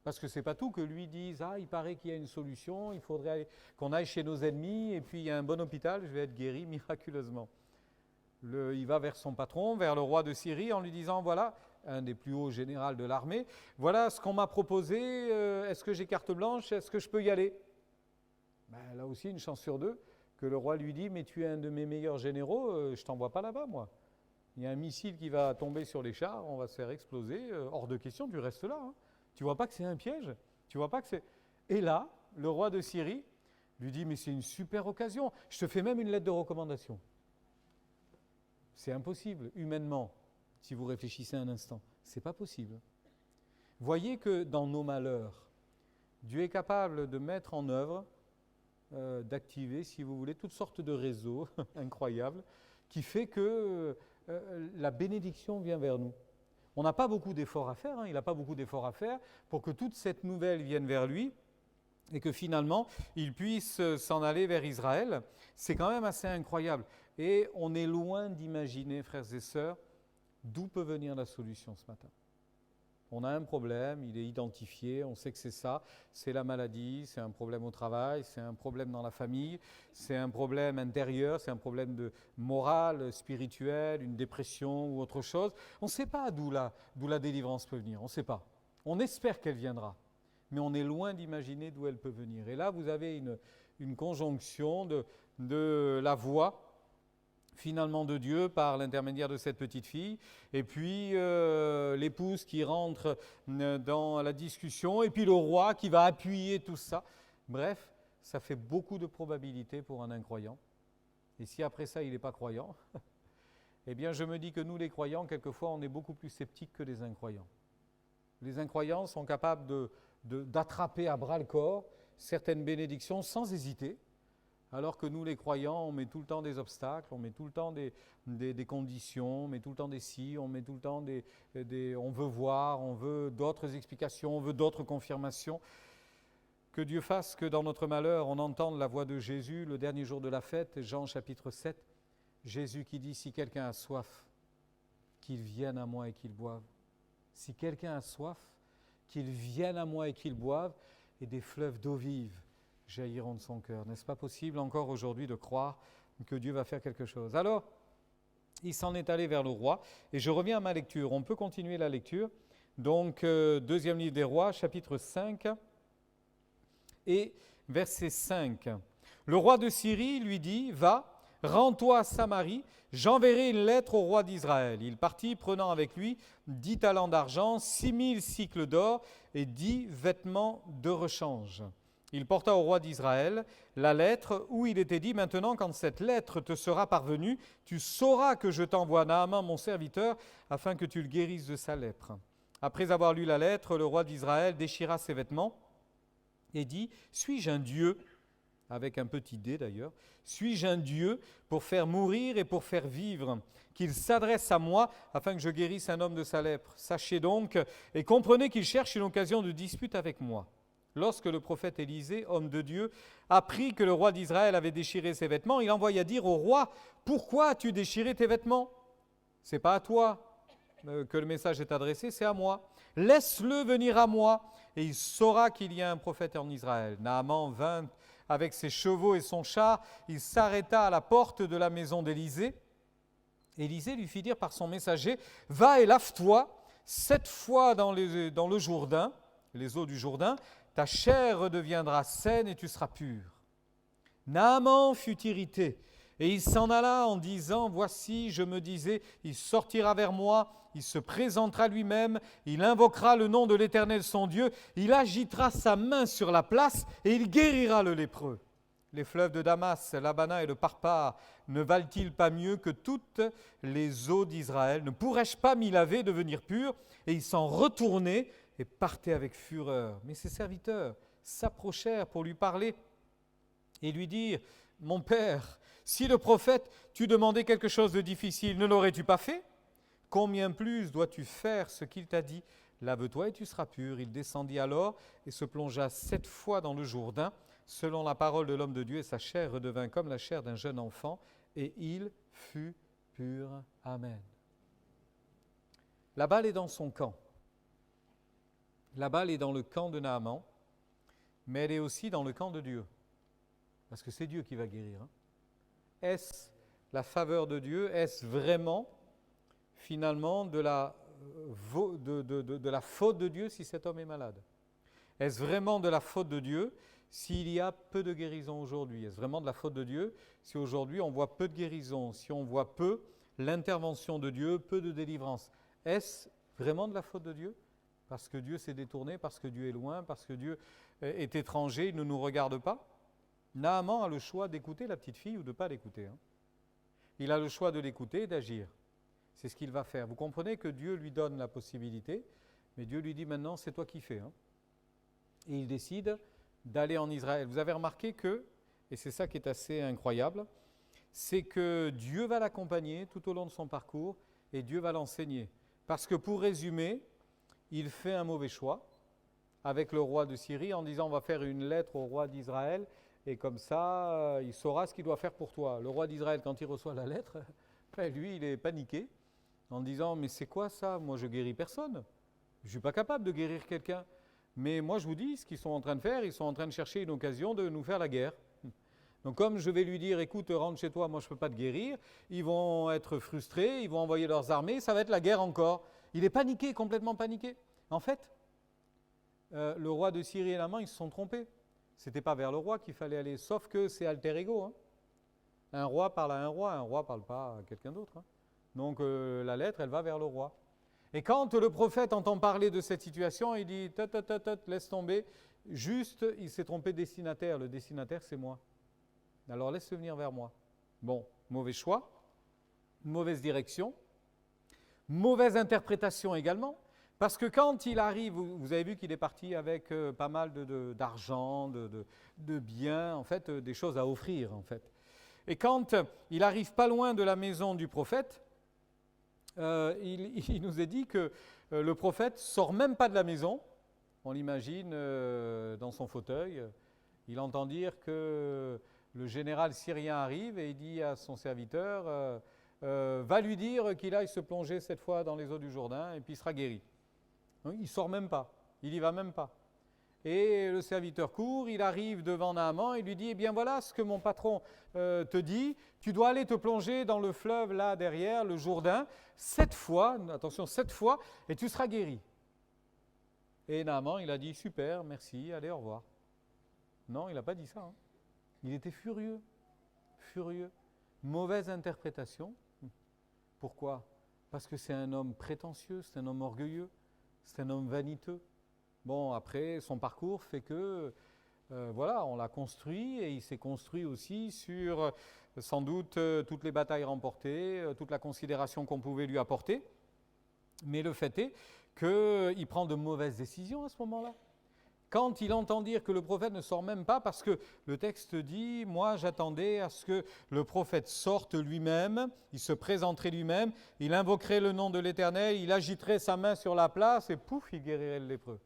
Parce que ce n'est pas tout que lui dise, il paraît qu'il y a une solution, il faudrait qu'on aille chez nos ennemis, et puis il y a un bon hôpital, je vais être guéri miraculeusement. Il va vers son patron, vers le roi de Syrie, en lui disant, voilà, un des plus hauts généraux de l'armée, voilà ce qu'on m'a proposé, est-ce que j'ai carte blanche, est-ce que je peux y aller? Là aussi, une chance sur deux, que le roi lui dit, mais tu es un de mes meilleurs généraux, je ne t'envoie pas là-bas, moi. Il y a un missile qui va tomber sur les chars, on va se faire exploser, hors de question, tu restes là. Tu ne vois pas que c'est un piège? Tu vois pas que c'est... Et là, le roi de Syrie lui dit, mais c'est une super occasion, je te fais même une lettre de recommandation. C'est impossible, humainement, si vous réfléchissez un instant. Ce n'est pas possible. Voyez que dans nos malheurs, Dieu est capable de mettre en œuvre, d'activer, si vous voulez, toutes sortes de réseaux incroyables, qui fait que la bénédiction vient vers nous. On n'a pas beaucoup d'efforts à faire, il n'a pas beaucoup d'efforts à faire pour que toute cette nouvelle vienne vers lui et que finalement, il puisse s'en aller vers Israël. C'est quand même assez incroyable. Et on est loin d'imaginer, frères et sœurs, d'où peut venir la solution ce matin. On a un problème, il est identifié, on sait que c'est ça, c'est la maladie, c'est un problème au travail, c'est un problème dans la famille, c'est un problème intérieur, c'est un problème de morale, spirituel, une dépression ou autre chose. On ne sait pas d'où la délivrance peut venir, on ne sait pas. On espère qu'elle viendra, mais on est loin d'imaginer d'où elle peut venir. Et là, vous avez une conjonction de la voix, finalement de Dieu par l'intermédiaire de cette petite fille, et puis l'épouse qui rentre dans la discussion, et puis le roi qui va appuyer tout ça. Bref, ça fait beaucoup de probabilités pour un incroyant. Et si après ça, il n'est pas croyant, eh bien je me dis que nous les croyants, quelquefois, on est beaucoup plus sceptiques que les incroyants. Les incroyants sont capables d'attraper à bras-le-corps certaines bénédictions sans hésiter, alors que nous, les croyants, on met tout le temps des obstacles, on met tout le temps des conditions, on met tout le temps des si, on met tout le temps on veut voir, on veut d'autres explications, on veut d'autres confirmations. Que Dieu fasse que dans notre malheur, on entende la voix de Jésus le dernier jour de la fête, Jean chapitre 7, Jésus qui dit, si quelqu'un a soif, qu'il vienne à moi et qu'il boive. Si quelqu'un a soif, qu'il vienne à moi et qu'il boive, et des fleuves d'eau vive jailliront de son cœur. N'est-ce pas possible encore aujourd'hui de croire que Dieu va faire quelque chose? Alors, il s'en est allé vers le roi, et je reviens à ma lecture. On peut continuer la lecture. Donc, deuxième livre des rois, chapitre 5, et verset 5. Le roi de Syrie lui dit, va, rends-toi à Samarie, j'enverrai une lettre au roi d'Israël. Il partit, prenant avec lui 10 talents d'argent, 6000 cycles d'or et 10 vêtements de rechange. Il porta au roi d'Israël la lettre où il était dit, maintenant quand cette lettre te sera parvenue, tu sauras que je t'envoie Naaman mon serviteur, afin que tu le guérisses de sa lèpre. Après avoir lu la lettre, le roi d'Israël déchira ses vêtements et dit, suis-je un Dieu, avec un petit dé d'ailleurs, suis-je un Dieu pour faire mourir et pour faire vivre, qu'il s'adresse à moi afin que je guérisse un homme de sa lèpre. Sachez donc et comprenez qu'il cherche une occasion de dispute avec moi. Lorsque le prophète Élisée, homme de Dieu, apprit que le roi d'Israël avait déchiré ses vêtements, il envoya dire au roi, « Pourquoi as-tu déchiré tes vêtements ?» Ce n'est pas à toi que le message est adressé, c'est à moi. « Laisse-le venir à moi, et il saura qu'il y a un prophète en Israël. » Naaman vint avec ses chevaux et son char, il s'arrêta à la porte de la maison d'Élisée. Élisée lui fit dire par son messager, « Va et lave-toi 7 fois dans le Jourdain, les eaux du Jourdain, ta chair redeviendra saine et tu seras pur. » Naaman fut irrité et il s'en alla en disant, « Voici, je me disais, il sortira vers moi, il se présentera lui-même, il invoquera le nom de l'Éternel son Dieu, il agitera sa main sur la place et il guérira le lépreux. Les fleuves de Damas, l'Abana et le Parpar ne valent-ils pas mieux que toutes les eaux d'Israël? Ne pourrais-je pas m'y laver, devenir pur ?» Et il s'en retournait et partait avec fureur. Mais ses serviteurs s'approchèrent pour lui parler. et lui dire, mon père, si le prophète t'eût demandé quelque chose de difficile, ne l'aurais-tu pas fait? Combien plus dois-tu faire ce qu'il t'a dit? Lave-toi et tu seras pur. Il descendit alors et se plongea 7 fois dans le Jourdain, selon la parole de l'homme de Dieu, et sa chair redevint comme la chair d'un jeune enfant, et il fut pur. Amen. La balle est dans son camp. La balle est dans le camp de Naaman, mais elle est aussi dans le camp de Dieu. Parce que c'est Dieu qui va guérir. Est-ce la faveur de Dieu? Est-ce vraiment, finalement, de la faute de Dieu si cet homme est malade? Est-ce vraiment de la faute de Dieu s'il y a peu de guérison aujourd'hui? Est-ce vraiment de la faute de Dieu si aujourd'hui on voit peu de guérison, si on voit peu l'intervention de Dieu, peu de délivrance? Est-ce vraiment de la faute de Dieu? Parce que Dieu s'est détourné, parce que Dieu est loin, parce que Dieu est étranger, il ne nous regarde pas? Naaman a le choix d'écouter la petite fille ou de ne pas l'écouter. Il a le choix de l'écouter et d'agir. C'est ce qu'il va faire. Vous comprenez que Dieu lui donne la possibilité, mais Dieu lui dit maintenant, c'est toi qui fais. Et il décide d'aller en Israël. Vous avez remarqué que, et c'est ça qui est assez incroyable, c'est que Dieu va l'accompagner tout au long de son parcours et Dieu va l'enseigner. Parce que pour résumer, il fait un mauvais choix avec le roi de Syrie en disant on va faire une lettre au roi d'Israël et comme ça, il saura ce qu'il doit faire pour toi. Le roi d'Israël, quand il reçoit la lettre, lui, il est paniqué en disant mais c'est quoi ça? Moi, je guéris personne. Je ne suis pas capable de guérir quelqu'un. Mais moi, je vous dis, ce qu'ils sont en train de faire, ils sont en train de chercher une occasion de nous faire la guerre. Donc comme je vais lui dire, écoute, rentre chez toi, moi je ne peux pas te guérir, ils vont être frustrés, ils vont envoyer leurs armées, ça va être la guerre encore. Il est paniqué, complètement paniqué. En fait, le roi de Syrie et Naaman, ils se sont trompés. Ce n'était pas vers le roi qu'il fallait aller, sauf que c'est alter ego. Un roi parle à un roi ne parle pas à quelqu'un d'autre. Donc la lettre, elle va vers le roi. Et quand le prophète entend parler de cette situation, il dit, laisse tomber, juste, il s'est trompé de destinataire, le destinataire c'est moi. Alors laisse-le venir vers moi. Bon, mauvais choix, mauvaise direction, mauvaise interprétation également, parce que quand il arrive, vous avez vu qu'il est parti avec pas mal d'argent, de biens, en fait, des choses à offrir, en fait. Et quand il arrive pas loin de la maison du prophète, il nous est dit que le prophète sort même pas de la maison, on l'imagine dans son fauteuil, il entend dire que le général syrien arrive et il dit à son serviteur, va lui dire qu'il aille se plonger cette fois dans les eaux du Jourdain et puis il sera guéri. Donc, il ne sort même pas, il n'y va même pas. Et le serviteur court, il arrive devant Naaman et lui dit, eh bien voilà ce que mon patron te dit, tu dois aller te plonger dans le fleuve là derrière, le Jourdain, 7 fois, attention, 7 fois, et tu seras guéri. Et Naaman, il a dit, super, merci, allez, au revoir. Non, il n'a pas dit ça. Il était furieux, furieux. Mauvaise interprétation. Pourquoi? Parce que c'est un homme prétentieux, c'est un homme orgueilleux, c'est un homme vaniteux. Bon, après, son parcours fait que, voilà, on l'a construit et il s'est construit aussi sur, sans doute, toutes les batailles remportées, toute la considération qu'on pouvait lui apporter. Mais le fait est qu'il prend de mauvaises décisions à ce moment-là. Quand il entend dire que le prophète ne sort même pas, parce que le texte dit, moi j'attendais à ce que le prophète sorte lui-même, il se présenterait lui-même, il invoquerait le nom de l'Éternel, il agiterait sa main sur la place et pouf, il guérirait le lépreux.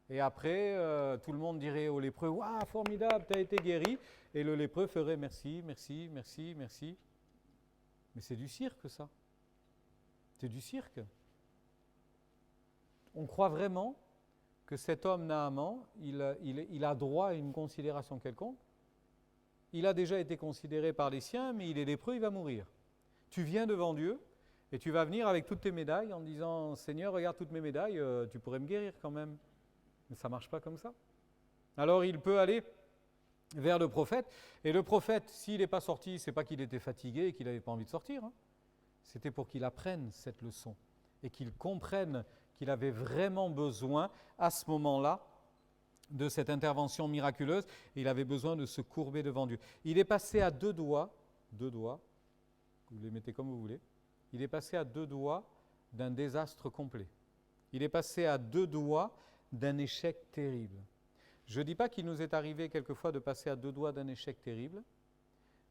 Et après, tout le monde dirait au lépreux, waouh, formidable, tu as été guéri. Et le lépreux ferait merci, merci, merci, merci. Mais c'est du cirque ça. C'est du cirque. On croit vraiment que cet homme Naaman, il a droit à une considération quelconque. Il a déjà été considéré par les siens, mais il est lépreux, il va mourir. Tu viens devant Dieu et tu vas venir avec toutes tes médailles en disant, Seigneur, regarde toutes mes médailles, tu pourrais me guérir quand même. Mais ça ne marche pas comme ça. Alors il peut aller vers le prophète, et le prophète, s'il n'est pas sorti, ce n'est pas qu'il était fatigué et qu'il n'avait pas envie de sortir. C'était pour qu'il apprenne cette leçon et qu'il comprenne qu'il avait vraiment besoin, à ce moment-là, de cette intervention miraculeuse. Il avait besoin de se courber devant Dieu. Il est passé à deux doigts, vous les mettez comme vous voulez, il est passé à 2 doigts d'un désastre complet. Il est passé à 2 doigts d'un échec terrible. Je ne dis pas qu'il nous est arrivé quelquefois de passer à 2 doigts d'un échec terrible,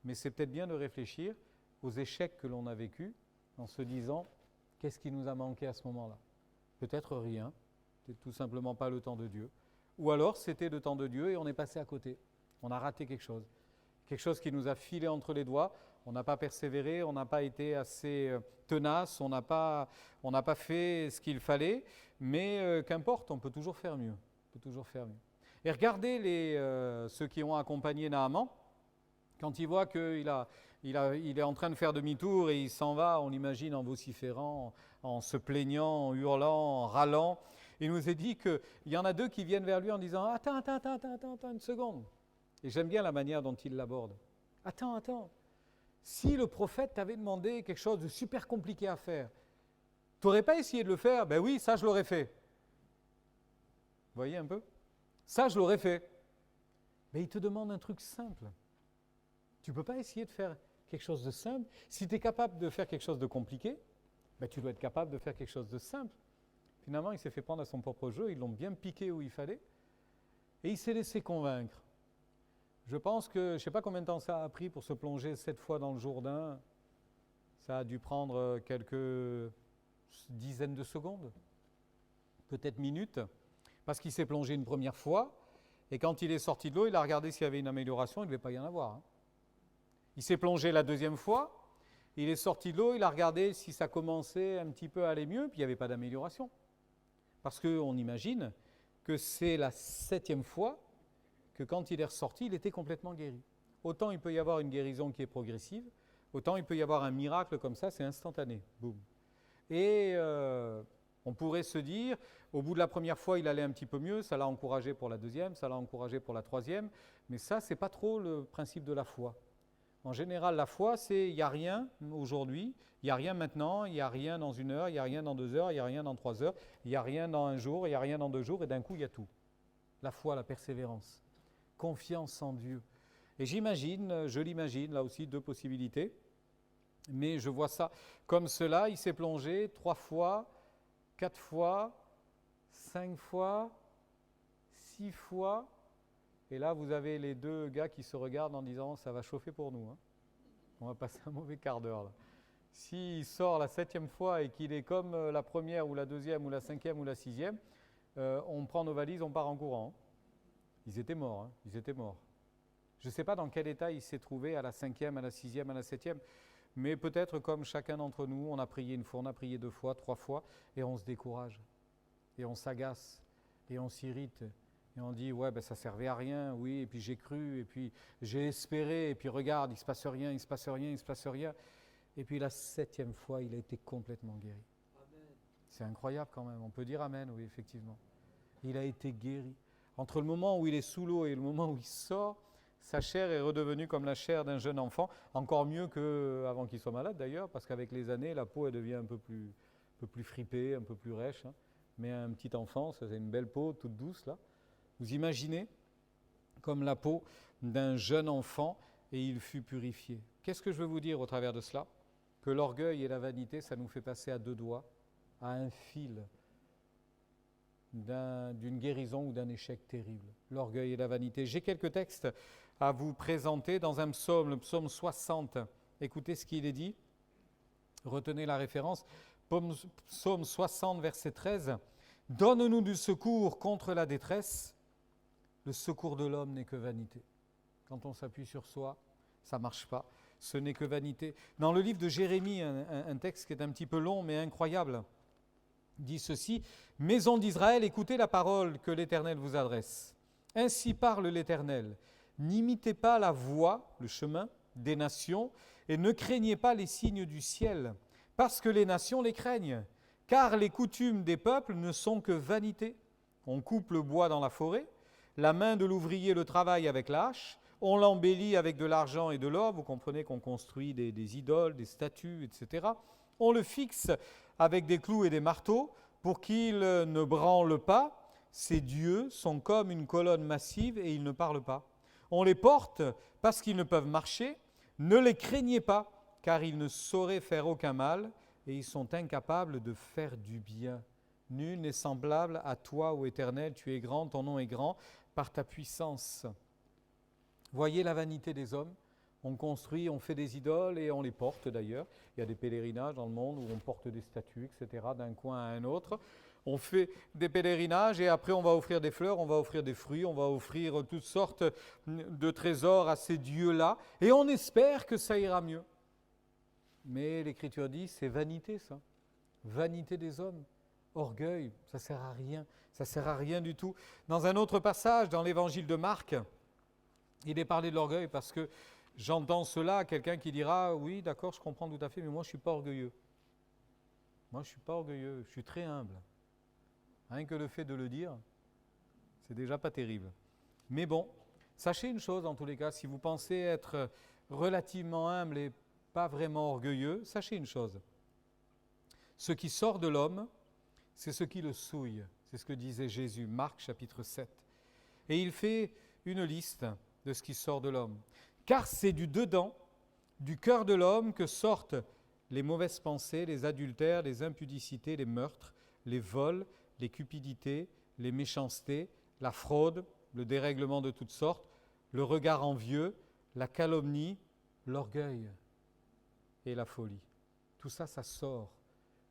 mais c'est peut-être bien de réfléchir aux échecs que l'on a vécus en se disant qu'est-ce qui nous a manqué à ce moment-là. Peut-être rien, c'est tout simplement pas le temps de Dieu. Ou alors c'était le temps de Dieu et on est passé à côté. On a raté quelque chose qui nous a filé entre les doigts. On n'a pas persévéré, on n'a pas été assez tenace, on n'a pas fait ce qu'il fallait, mais qu'importe, on peut toujours faire mieux. Et regardez ceux qui ont accompagné Naaman, quand ils voient qu'il est en train de faire demi-tour et il s'en va, on l'imagine en vociférant, en se plaignant, en hurlant, en râlant. Il nous est dit qu'il y en a 2 qui viennent vers lui en disant « Attends une seconde ». Et j'aime bien la manière dont il l'aborde. « Attends. Si le prophète t'avait demandé quelque chose de super compliqué à faire, tu n'aurais pas essayé de le faire ? Ben oui, ça je l'aurais fait. » Vous voyez un peu ? Ça je l'aurais fait. Mais il te demande un truc simple. Tu ne peux pas essayer de faire quelque chose de simple. Si tu es capable de faire quelque chose de compliqué, ben tu dois être capable de faire quelque chose de simple. Finalement, il s'est fait prendre à son propre jeu, ils l'ont bien piqué où il fallait, et il s'est laissé convaincre. Je pense que, je ne sais pas combien de temps ça a pris pour se plonger 7 fois dans le Jourdain, ça a dû prendre quelques dizaines de secondes, peut-être minutes, parce qu'il s'est plongé une première fois, et quand il est sorti de l'eau, il a regardé s'il y avait une amélioration, il ne devait pas y en avoir. Il s'est plongé la 2e fois, il est sorti de l'eau, il a regardé si ça commençait un petit peu à aller mieux, puis il n'y avait pas d'amélioration. Parce qu'on imagine que c'est la 7e fois que quand il est ressorti, il était complètement guéri. Autant il peut y avoir une guérison qui est progressive, autant il peut y avoir un miracle comme ça, c'est instantané. Boum. Et on pourrait se dire, au bout de la première fois, il allait un petit peu mieux, ça l'a encouragé pour la 2e, ça l'a encouragé pour la 3e, mais ça, ce n'est pas trop le principe de la foi. En général, la foi, c'est il n'y a rien aujourd'hui, il n'y a rien maintenant, il n'y a rien dans 1 heure, il n'y a rien dans 2 heures, il n'y a rien dans 3 heures, il n'y a rien dans 1 jour, il n'y a rien dans 2 jours, et d'un coup, il y a tout. La foi, la persévérance, confiance en Dieu. Et je l'imagine, là aussi, 2 possibilités, mais je vois ça comme cela, il s'est plongé 3 fois, 4 fois, 5 fois, 6 fois, et là, vous avez les 2 gars qui se regardent en disant « ça va chauffer pour nous, hein. On va passer un mauvais quart d'heure. » là. S'il sort la 7e fois et qu'il est comme la 1re ou la 2e ou la 5e ou la 6e, on prend nos valises, on part en courant. Ils étaient morts. Je ne sais pas dans quel état il s'est trouvé à la 5e, à la 6e, à la 7e, mais peut-être comme chacun d'entre nous, on a prié 1 fois, on a prié 2 fois, 3 fois, et on se décourage, et on s'agace, et on s'irrite. Et on dit, ouais, ben ça servait à rien, oui, et puis j'ai cru, et puis j'ai espéré, et puis regarde, il ne se passe rien. Et puis la 7e fois, il a été complètement guéri. Amen. C'est incroyable quand même, on peut dire amen, oui, effectivement. Il a été guéri. Entre le moment où il est sous l'eau et le moment où il sort, sa chair est redevenue comme la chair d'un jeune enfant, encore mieux qu'avant qu'il soit malade d'ailleurs, parce qu'avec les années, la peau elle devient un peu plus fripée, un peu plus rêche. Hein. Mais un petit enfant, ça, c'est une belle peau toute douce là. Vous imaginez comme la peau d'un jeune enfant et il fut purifié. Qu'est-ce que je veux vous dire au travers de cela ? Que l'orgueil et la vanité, ça nous fait passer à 2 doigts, à un fil d'une guérison ou d'un échec terrible. L'orgueil et la vanité. J'ai quelques textes à vous présenter dans un psaume, le psaume 60. Écoutez ce qu'il est dit. Retenez la référence. Psaume 60, verset 13. « Donne-nous du secours contre la détresse. Le secours de l'homme n'est que vanité. » Quand on s'appuie sur soi, ça ne marche pas. Ce n'est que vanité. Dans le livre de Jérémie, un texte qui est un petit peu long mais incroyable, dit ceci, « Maison d'Israël, écoutez la parole que l'Éternel vous adresse. Ainsi parle l'Éternel. N'imitez pas la voie, le chemin des nations, et ne craignez pas les signes du ciel, parce que les nations les craignent. Car les coutumes des peuples ne sont que vanité. On coupe le bois dans la forêt, la main de l'ouvrier le travaille avec la hache, on l'embellit avec de l'argent et de l'or, vous comprenez qu'on construit des idoles, des statues, etc. On le fixe avec des clous et des marteaux pour qu'il ne branle pas. Ces dieux sont comme une colonne massive et ils ne parlent pas. On les porte parce qu'ils ne peuvent marcher. Ne les craignez pas, car ils ne sauraient faire aucun mal et ils sont incapables de faire du bien. Nul n'est semblable à toi, ô Éternel, tu es grand, ton nom est grand. par ta puissance. Voyez la vanité des hommes. On construit, on fait des idoles et on les porte d'ailleurs. Il y a des pèlerinages dans le monde où on porte des statues, etc., d'un coin à un autre. On fait des pèlerinages et après on va offrir des fleurs, on va offrir des fruits, on va offrir toutes sortes de trésors à ces dieux-là et on espère que ça ira mieux. Mais l'Écriture dit, c'est vanité ça. Vanité des hommes. Orgueil, ça ne sert à rien. Ça ne sert à rien du tout. Dans un autre passage, dans l'évangile de Marc, il est parlé de l'orgueil parce que j'entends cela, quelqu'un qui dira, oui, d'accord, je comprends tout à fait, mais moi je ne suis pas orgueilleux. Moi je ne suis pas orgueilleux, je suis très humble. Rien que le fait de le dire, c'est déjà pas terrible. Mais bon, sachez une chose en tous les cas, si vous pensez être relativement humble et pas vraiment orgueilleux, sachez une chose. Ce qui sort de l'homme, c'est ce qui le souille. C'est ce que disait Jésus, Marc chapitre 7. Et il fait une liste de ce qui sort de l'homme. Car c'est du dedans, du cœur de l'homme que sortent les mauvaises pensées, les adultères, les impudicités, les meurtres, les vols, les cupidités, les méchancetés, la fraude, le dérèglement de toutes sortes, le regard envieux, la calomnie, l'orgueil et la folie. Tout ça, ça sort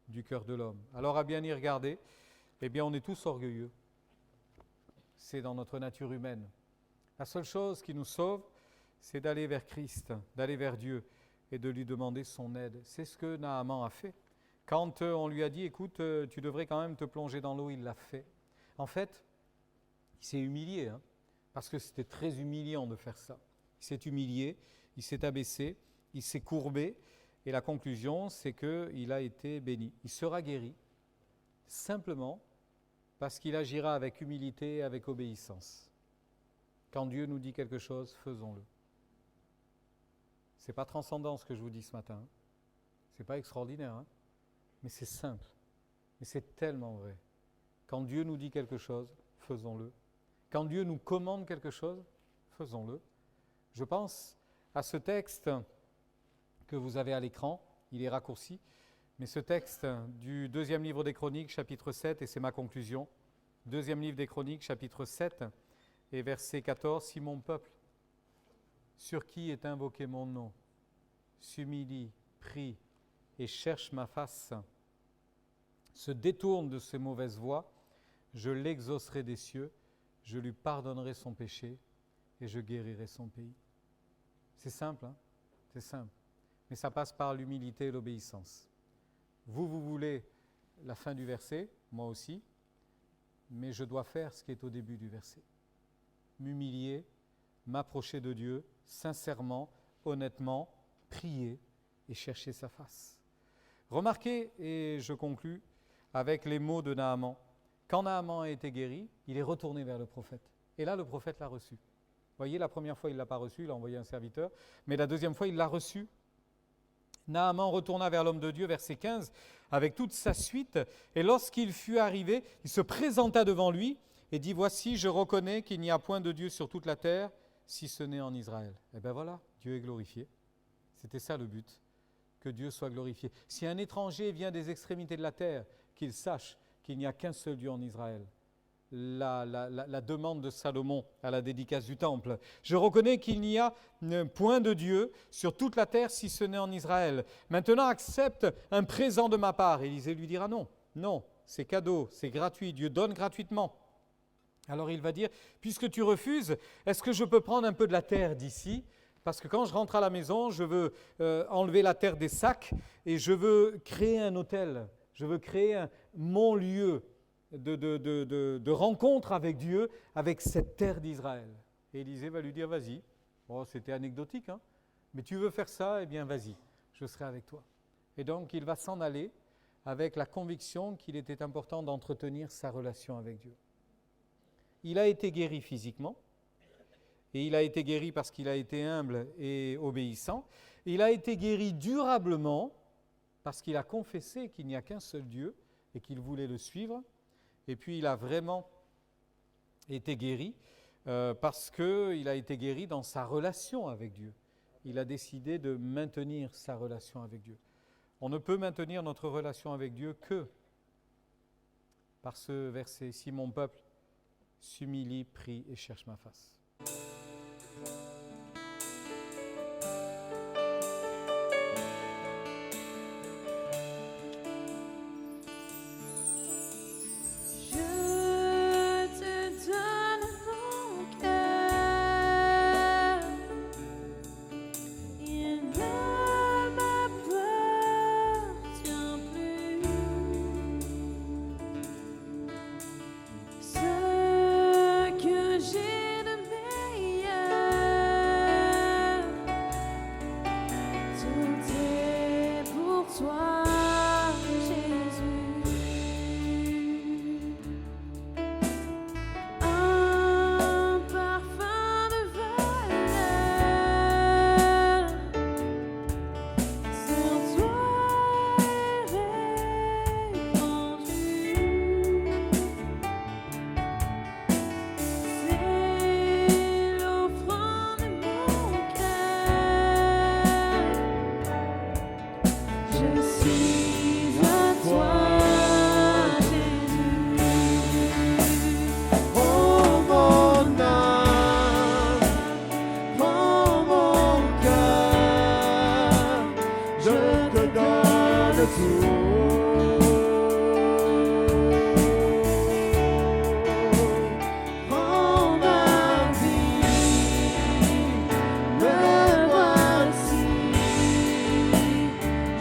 du cœur de l'homme. Alors à bien y regarder, eh bien on est tous orgueilleux. C'est dans notre nature humaine. La seule chose qui nous sauve, c'est d'aller vers Christ, d'aller vers Dieu et de lui demander son aide. C'est ce que Naaman a fait. Quand on lui a dit, écoute, tu devrais quand même te plonger dans l'eau, il l'a fait. En fait, il s'est humilié, parce que c'était très humiliant de faire ça. Il s'est humilié, il s'est abaissé, il s'est courbé, et la conclusion, c'est qu'il a été béni. Il sera guéri, simplement parce qu'il agira avec humilité et avec obéissance. Quand Dieu nous dit quelque chose, faisons-le. Ce n'est pas transcendant ce que je vous dis ce matin. Ce n'est pas extraordinaire, mais c'est simple. Mais c'est tellement vrai. Quand Dieu nous dit quelque chose, faisons-le. Quand Dieu nous commande quelque chose, faisons-le. Je pense à ce texte que vous avez à l'écran, il est raccourci, mais ce texte du deuxième livre des Chroniques, chapitre 7, et c'est ma conclusion. Deuxième livre des Chroniques, chapitre 7, et verset 14, « Si mon peuple, sur qui est invoqué mon nom, s'humilie, prie et cherche ma face, se détourne de ses mauvaises voies, je l'exaucerai des cieux, je lui pardonnerai son péché et je guérirai son pays. » C'est simple, c'est simple. Mais ça passe par l'humilité et l'obéissance. Vous voulez la fin du verset, moi aussi, mais je dois faire ce qui est au début du verset. M'humilier, m'approcher de Dieu, sincèrement, honnêtement, prier et chercher sa face. Remarquez, et je conclus avec les mots de Naaman. Quand Naaman a été guéri, il est retourné vers le prophète. Et là, le prophète l'a reçu. Vous voyez, la première fois, il ne l'a pas reçu, il a envoyé un serviteur, mais la deuxième fois, il l'a reçu. Naaman retourna vers l'homme de Dieu, verset 15, avec toute sa suite, et lorsqu'il fut arrivé, il se présenta devant lui et dit, « Voici, je reconnais qu'il n'y a point de Dieu sur toute la terre, si ce n'est en Israël. » Et bien voilà, Dieu est glorifié. C'était ça le but, que Dieu soit glorifié. Si un étranger vient des extrémités de la terre, qu'il sache qu'il n'y a qu'un seul Dieu en Israël. La demande de Salomon à la dédicace du temple. Je reconnais qu'il n'y a point de Dieu sur toute la terre si ce n'est en Israël. Maintenant accepte un présent de ma part. Élisée lui dira non, non, c'est cadeau, c'est gratuit, Dieu donne gratuitement. Alors il va dire, puisque tu refuses, est-ce que je peux prendre un peu de la terre d'ici ? Parce que quand je rentre à la maison, je veux enlever la terre des sacs et je veux créer un autel. Je veux créer mon lieu de rencontre avec Dieu, avec cette terre d'Israël. Et Élisée va lui dire, vas-y. Bon, c'était anecdotique, mais tu veux faire ça, eh bien vas-y, je serai avec toi. Et donc il va s'en aller avec la conviction qu'il était important d'entretenir sa relation avec Dieu. Il a été guéri physiquement, et il a été guéri parce qu'il a été humble et obéissant. Il a été guéri durablement parce qu'il a confessé qu'il n'y a qu'un seul Dieu et qu'il voulait le suivre. Et puis il a vraiment été guéri parce qu'il a été guéri dans sa relation avec Dieu. Il a décidé de maintenir sa relation avec Dieu. On ne peut maintenir notre relation avec Dieu que par ce verset. Si mon peuple, s'humilie, prie et cherche ma face.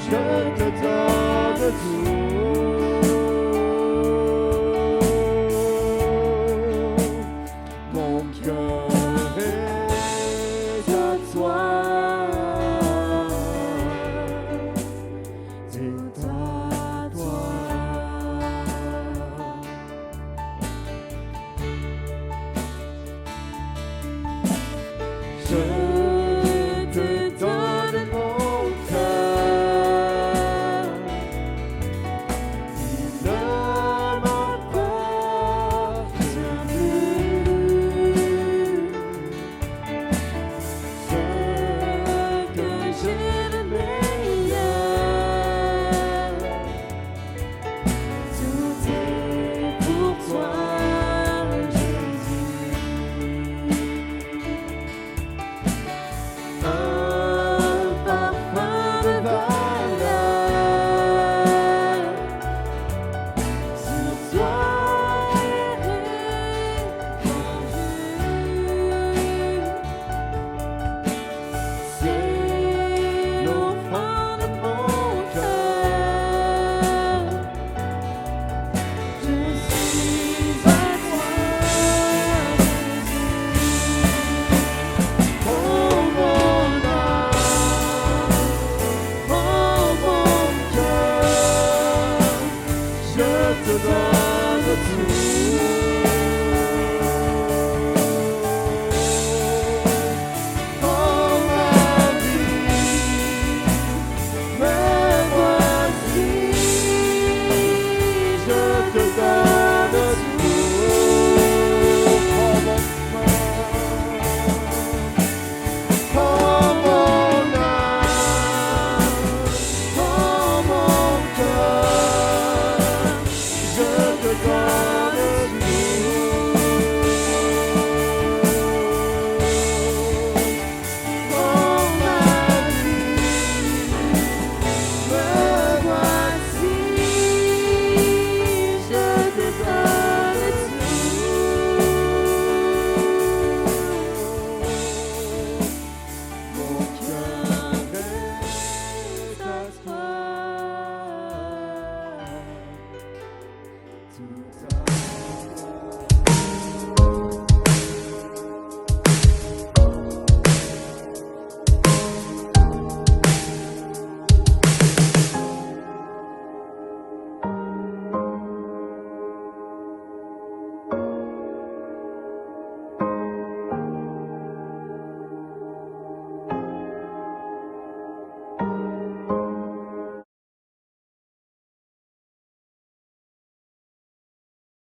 Je te donne tout.